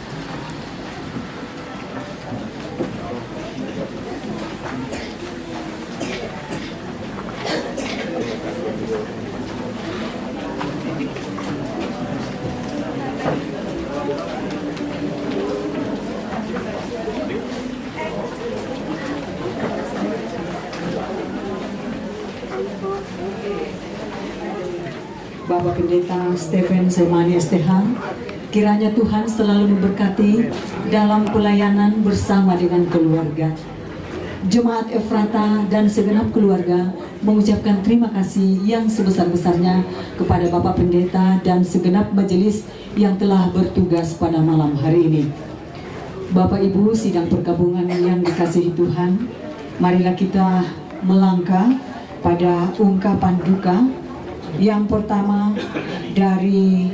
Bapak Pendeta Stephen Semani STH, kiranya Tuhan selalu memberkati dalam pelayanan bersama dengan keluarga. Jemaat Efrata dan segenap keluarga mengucapkan terima kasih yang sebesar-besarnya kepada Bapak Pendeta dan segenap majelis yang telah bertugas pada malam hari ini. Bapak Ibu sidang pergabungan yang dikasihi Tuhan, marilah kita melangkah pada ungkapan duka. Yang pertama dari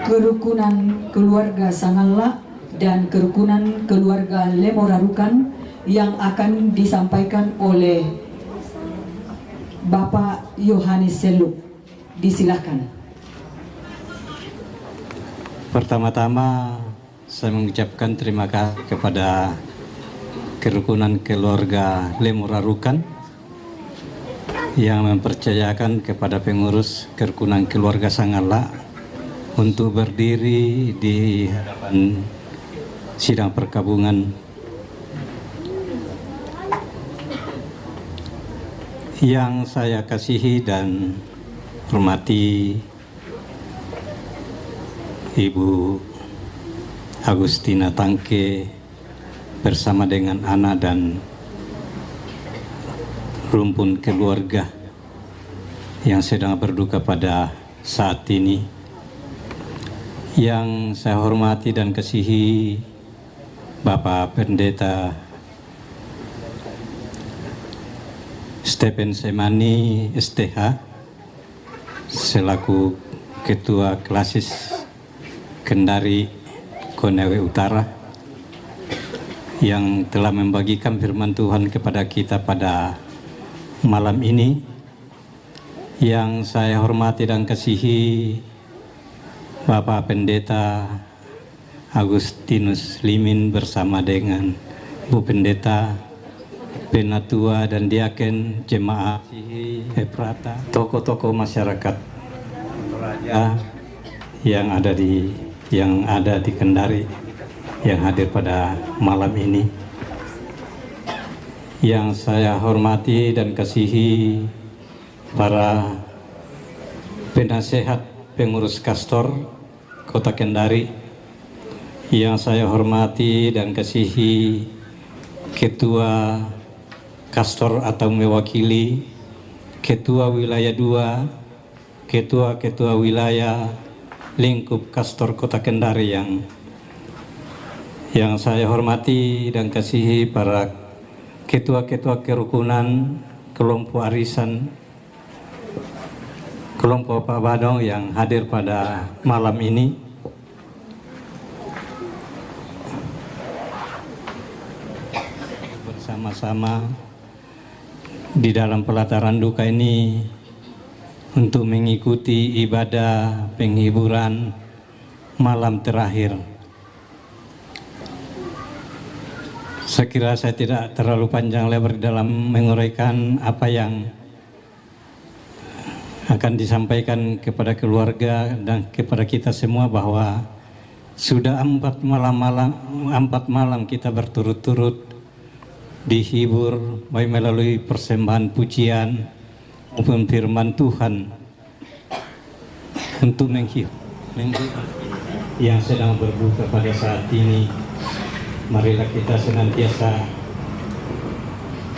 kerukunan keluarga Sangala dan kerukunan keluarga Lemorarukan yang akan disampaikan oleh Bapak Yohanes Seluk. Disilahkan. Pertama-tama saya mengucapkan terima kasih kepada kerukunan keluarga Lemorarukan yang mempercayakan kepada pengurus kerukunan keluarga Sangala untuk berdiri di hadapan sidang perkabungan yang saya kasihi dan hormati Ibu Agustina Tangke bersama dengan Ana dan rumpun keluarga yang sedang berduka pada saat ini. Yang saya hormati dan kasihi Bapak Pendeta Stephen Semani STH selaku Ketua Klasis Kendari Konewe Utara yang telah membagikan firman Tuhan kepada kita pada malam ini. Yang saya hormati dan kasihi Bapak Pendeta Agustinus Limin bersama dengan Bu Pendeta, Penatua dan Diaken Jemaat Efrata, tokoh-tokoh masyarakat yang ada di Kendari yang hadir pada malam ini. Yang saya hormati dan kasihi para penasehat pengurus Kastor Kota Kendari. Yang saya hormati dan kasihi Ketua Kastor atau mewakili Ketua Wilayah 2, Ketua-Ketua Wilayah Lingkup Kastor Kota Kendari yang saya hormati dan kasihi para ketua-ketua kerukunan, kelompok arisan, kelompok Pak Badong yang hadir pada malam ini. Bersama-sama di dalam pelataran duka ini untuk mengikuti ibadah penghiburan malam terakhir. Saya kira saya tidak terlalu panjang lebar dalam menguraikan apa yang akan disampaikan kepada keluarga dan kepada kita semua, bahwa sudah 4 malam kita berturut-turut dihibur baik melalui persembahan pujian, maupun firman Tuhan untuk menghibur yang sedang berbuka pada saat ini. Marilah kita senantiasa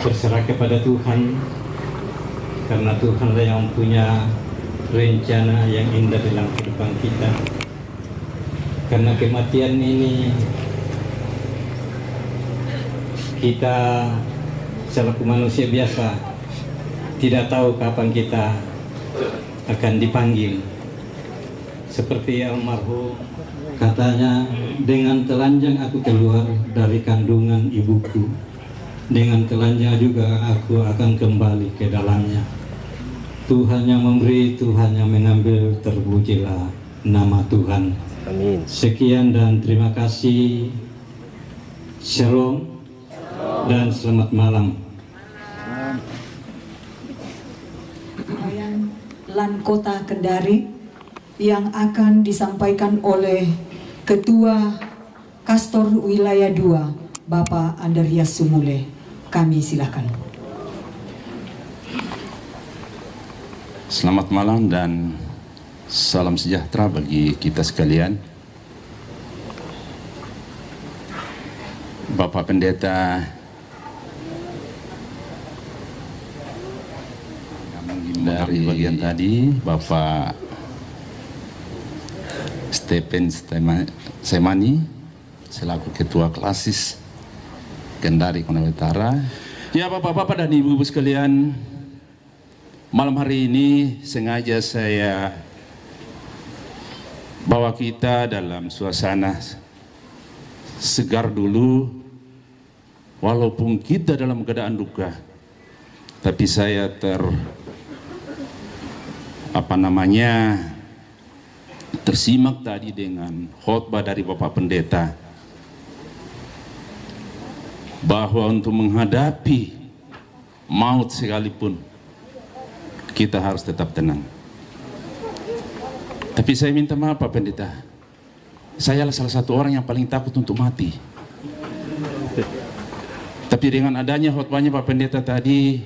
berserah kepada Tuhan, karena Tuhanlah yang punya rencana yang indah dalam kehidupan kita. Karena kematian ini kita selaku manusia biasa tidak tahu kapan kita akan dipanggil. Seperti almarhum katanya, dengan telanjang aku keluar dari kandungan ibuku, dengan telanjang juga aku akan kembali ke dalamnya. Tuhan yang memberi, Tuhan yang mengambil, terpujilah nama Tuhan. Amin. Sekian dan terima kasih. Shalom dan selamat malam. Lan Kota Kendari yang akan disampaikan oleh Ketua Kastor Wilayah 2, Bapak Andreas Sumule. Kami silakan. Selamat malam dan salam sejahtera bagi kita sekalian. Bapak Pendeta dari bagian tadi, Bapak Stephen Semani selaku Ketua Klasis Kendari Konawe Utara. Ya, Bapak-bapak dan Ibu-ibu sekalian, malam hari ini sengaja saya bawa kita dalam suasana segar dulu, walaupun kita dalam keadaan duka, tapi saya tersimak tadi dengan khotbah dari Bapak Pendeta bahwa untuk menghadapi maut sekalipun kita harus tetap tenang. Tapi saya minta maaf Pak Pendeta, saya adalah salah satu orang yang paling takut untuk mati. Tapi dengan adanya khotbahnya Pak Pendeta tadi,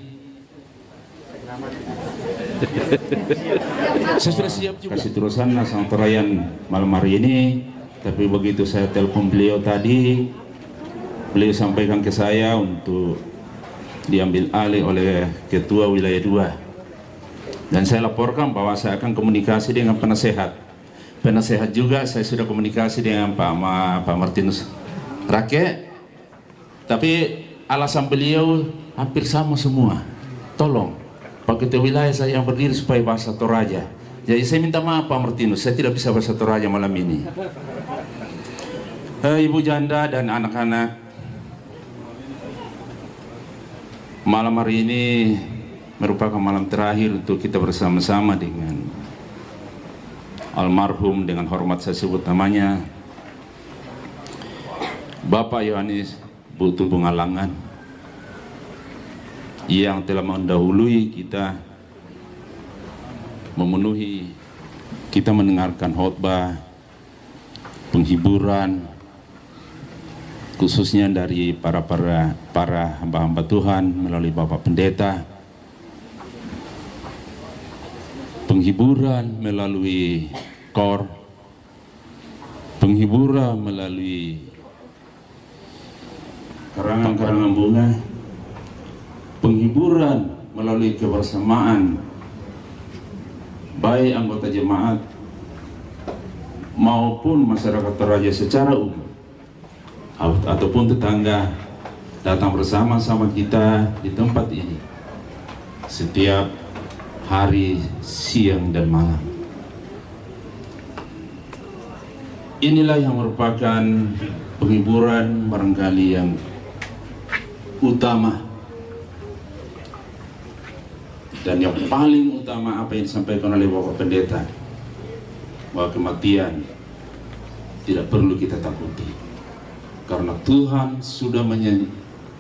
saya sudah siap juga kasih terusan sama perayaan malam hari ini. Tapi begitu saya telepon beliau tadi, beliau sampaikan ke saya untuk diambil alih oleh Ketua Wilayah 2. Dan saya laporkan bahwa saya akan komunikasi dengan penasehat. Penasehat juga saya sudah komunikasi dengan Pak Martinus Rake. Tapi alasan beliau hampir sama semua. Tolong Pak Ketua Wilayah saya yang berdiri supaya bahasa Toraja. Jadi saya minta maaf Pak Martinus, saya tidak bisa bahasa Toraja malam ini. Ibu janda dan anak-anak, malam hari ini merupakan malam terakhir untuk kita bersama-sama dengan almarhum, dengan hormat saya sebut namanya, Bapak Yohanes Butuh Bungalangan, yang telah mendahului kita memenuhi, kita mendengarkan khotbah penghiburan khususnya dari para hamba-hamba Tuhan melalui Bapak Pendeta, penghiburan melalui kor, penghiburan melalui karangan-karangan bunga, penghiburan melalui kebersamaan baik anggota jemaat maupun masyarakat Toraja secara umum ataupun tetangga datang bersama-sama kita di tempat ini setiap hari, siang dan malam. Inilah yang merupakan penghiburan barangkali yang utama dan yang paling utama apa yang disampaikan oleh Bapak Pendeta, bahwa kematian tidak perlu kita takuti karena Tuhan sudah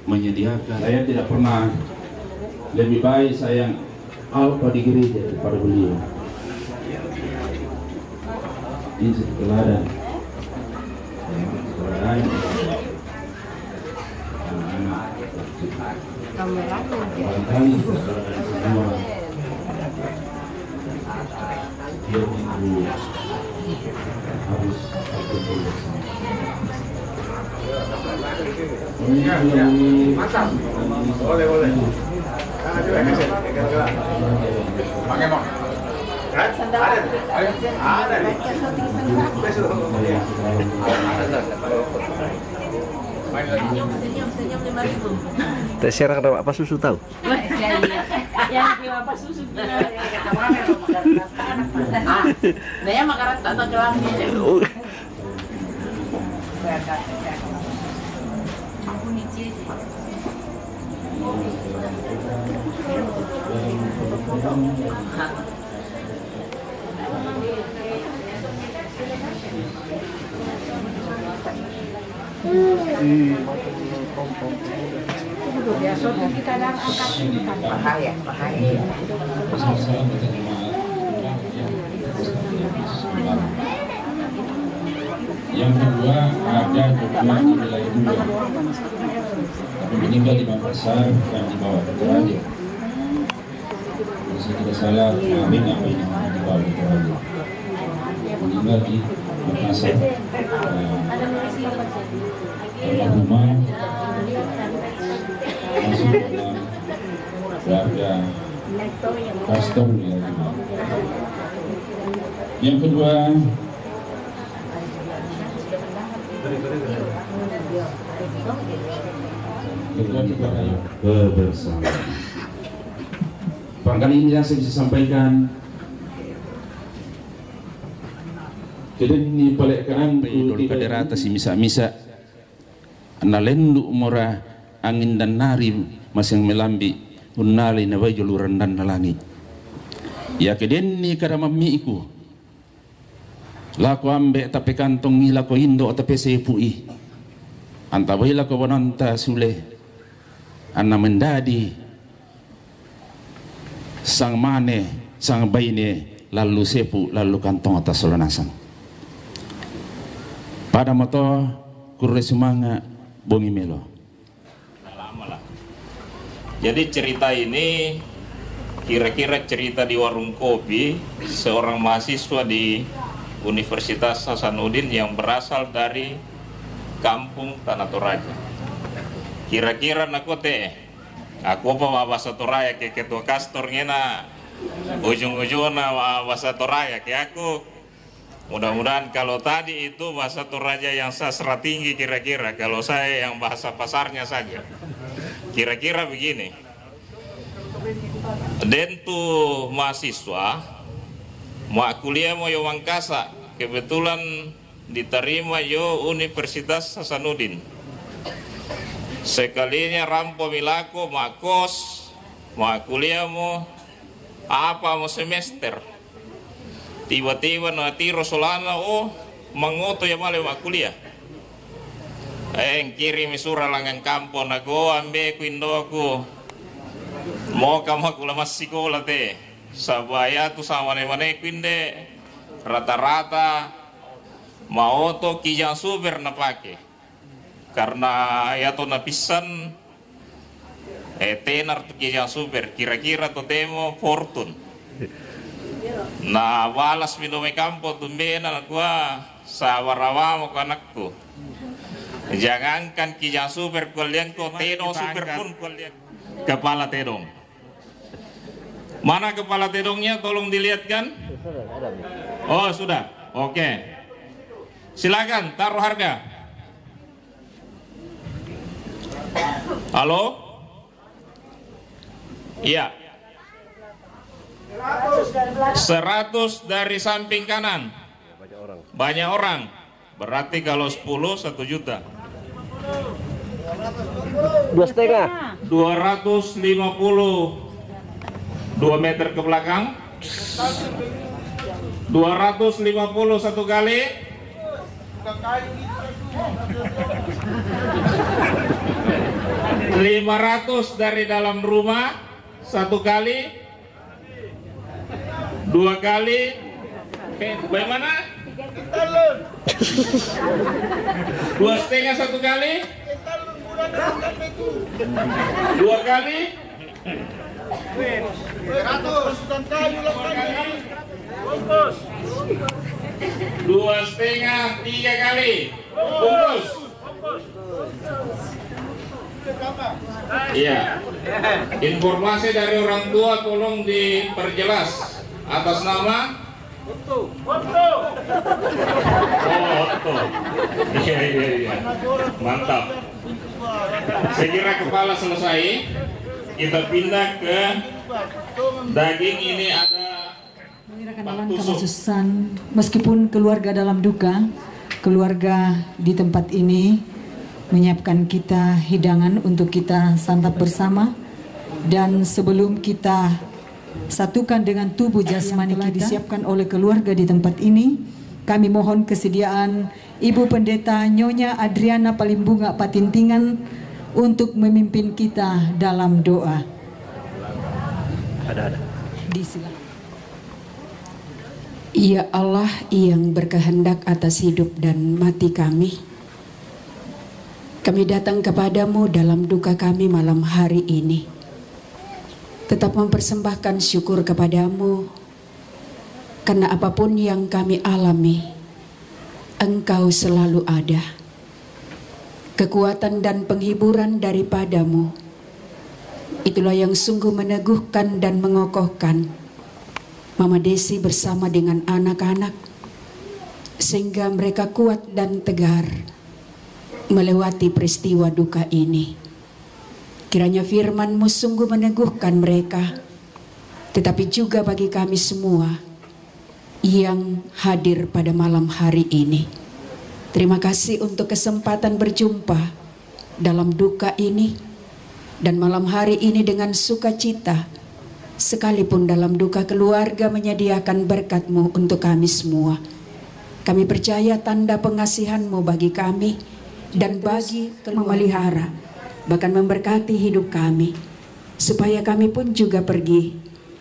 menyediakan. Saya tidak pernah lebih baik sayang alfa di gereja daripada beliau. Ini teladan. Anak-anak barangkali semua Tiap minggu harus berkumpul bersama. Boleh. Pakai mau? Ada nih. Terserah kalau apa susu tahu? Yang apa susu dia makanan tak tahu kelamnya. Bahaya. Yang kedua, ada beban di wilayah 2, tapi meninggal di Makassar dan di bawah Toraja. Kalau tidak salah, kemarin apa ini di bawah Toraja. Meninggal di Makassar. Rumah masuk dalam keluarga pastor wilayah 2. Yang kedua, kebersamaan. Barangkali ini yang saya bisa sampaikan. Jadi ini balik kanan dulu kaderata si misa-misa analendu mora angin dan nari masing melambi unnali na bajul rendan nalangi. Ya kedeni kada mamiku. Lako ambek tapi kantong ngila ko indo tapi sepui. Anta bahila ko bonanta sule. Anna mendadi sang mane sang baine lalu sepu lalu kantong atas solanasan. Pada moto kurre semanga bongi melo. Lama lah. Jadi cerita ini kira-kira cerita di warung kopi seorang mahasiswa di Universitas Hasanuddin yang berasal dari kampung Tanah Toraja. Kira-kira nakote aku apa bahasa Toraja ke ketua kastor ngena ujung-ujungnya bahasa Toraja ke aku. Mudah-mudahan kalau tadi itu bahasa Toraja yang sastra tinggi kira-kira, kalau saya yang bahasa pasarnya saja. Kira-kira begini. Dentu mahasiswa mau kuliah mau yo Mangkasa, kebetulan diterima yo Universitas Hasanuddin. Sekalinya rampo milako mau kos, mau kuliah mau apa mau semester. Tiba-tiba na tiro solana mangoto ya male mak kuliah. Kirim sura langan kampo na go ambe ku indo aku. Mo kama kula masikola te. Sabaya tu sama mane kuinde rata-rata maoto kijang super na pake. Karena ya to napisan tenar tu kijang super kira-kira to temo fortune. Nah, balas minum kampo tumbenan gua sawarawamo kanakku. Jangankan kijang super kalian ko tedong super pun kalian. Kepala tedong. Mana kepala tedongnya? Tolong dilihatkan. Oh, sudah. Oke. Silakan taruh harga. Halo? Iya. 100 dari samping kanan. Banyak orang. Berarti kalau 10 1 juta. 2,5. 250. 2 meter ke belakang. 250 satu kali. 500 dari dalam rumah satu kali. 2 kali. Bagaimana? 2,5 satu kali. 2 kali. Dua setengah, 3 kali. Bungkus. Iya. Informasi dari orang tua tolong diperjelas. Atas nama Otto. Oh, Otto. Iya. Mantap. Sekira kepala selesai, kita pindah ke daging. Ini ada dalam kesusahan, meskipun keluarga dalam duka, keluarga di tempat ini menyiapkan kita hidangan untuk kita santap bersama. Dan sebelum kita satukan dengan tubuh jasmani kita disiapkan oleh keluarga di tempat ini, kami mohon kesediaan Ibu Pendeta Nyonya Adriana Palimbunga Patintingan untuk memimpin kita dalam doa. Ada. Disilakan. Ya Allah yang berkehendak atas hidup dan mati kami datang kepadamu dalam duka kami malam hari ini. Tetap mempersembahkan syukur kepadamu, karena apapun yang kami alami, Engkau selalu ada. Kekuatan dan penghiburan daripadamu, itulah yang sungguh meneguhkan dan mengokohkan Mama Desi bersama dengan anak-anak, sehingga mereka kuat dan tegar melewati peristiwa duka ini. Kiranya firman-Mu sungguh meneguhkan mereka, tetapi juga bagi kami semua yang hadir pada malam hari ini. Terima kasih untuk kesempatan berjumpa dalam duka ini, dan malam hari ini dengan sukacita, sekalipun dalam duka keluarga menyediakan berkat-Mu untuk kami semua. Kami percaya tanda pengasihan-Mu bagi kami dan bagi memelihara, bahkan memberkati hidup kami, supaya kami pun juga pergi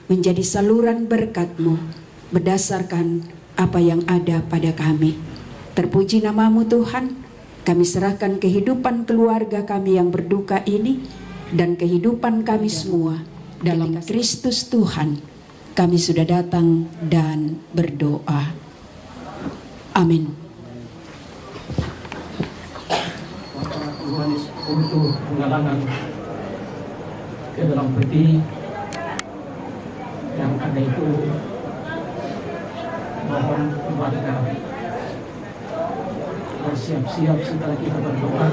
menjadi saluran berkat-Mu berdasarkan apa yang ada pada kami. Terpuji nama-Mu Tuhan. Kami serahkan kehidupan keluarga kami yang berduka ini dan kehidupan kami semua dalam Kristus Tuhan. Kami sudah datang dan berdoa. Amin. Untuk penggalangan ke dalam peti yang ada itu, mohon keluarga bersiap-siap setelah kita berdoa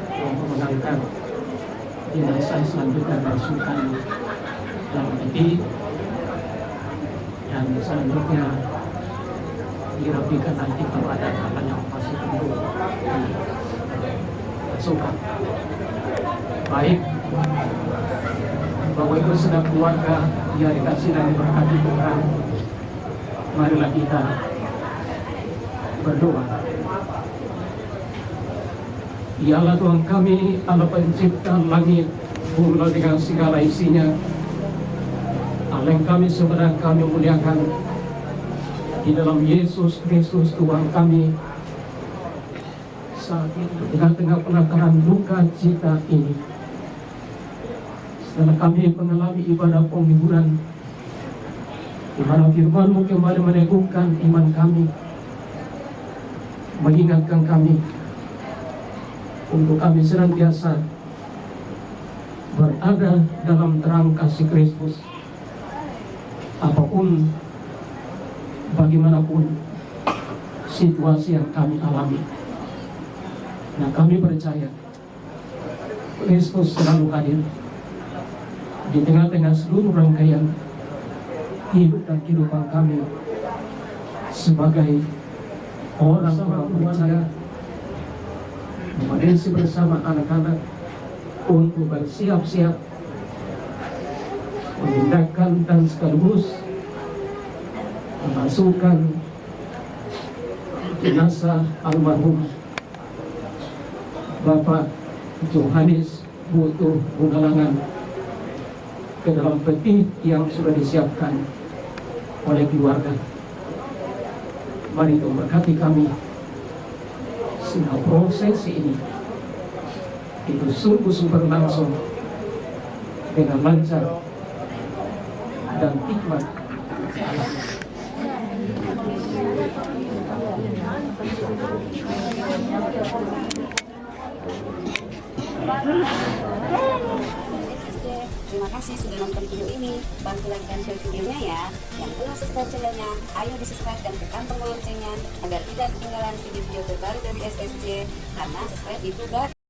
untuk mengangkat jenazah selanjutnya dimasukkan dalam peti, dan selanjutnya dirapikan nanti kalau ada hal yang masih perlu dimasukkan. Baik, Bapak Ibu sedang keluarga yang dikasih dan diberkati Tuhan, marilah kita berdoa. Ya Allah Tuhan kami, Allah pencipta langit, bumi dengan segala isinya, Allah yang kami sebenarnya kami muliakan, di dalam Yesus Kristus Tuhan kami, saat itu di tengah penakaran duka cita ini, setelah kami mengalami ibadah penghiburan, di mana firman-Mu kembali meneguhkan iman kami, mengingatkan kami untuk kami senantiasa berada dalam terang kasih Kristus, apapun bagaimanapun situasi yang kami alami. Nah, kami percaya Kristus selalu hadir di tengah-tengah seluruh rangkaian hidup dan kehidupan kami sebagai orang-orang percaya. Mari bersama anak-anak untuk bersiap-siap memindahkan dan sekaligus memasukkan jenazah almarhum Bapak Johannes Butuh Gunalangan ke dalam peti yang sudah disiapkan oleh keluarga. Mari Tuhan berkati kami sehingga proses ini itu sungguh berlangsung dengan lancar dan hikmat. Terima kasih sudah nonton video ini. Bantu like dan share videonya ya. Yang belum subscribe channelnya, ayo di subscribe dan tekan tombol loncengnya agar tidak ketinggalan video-video terbaru dari SSJ. Karena subscribe itu gratis.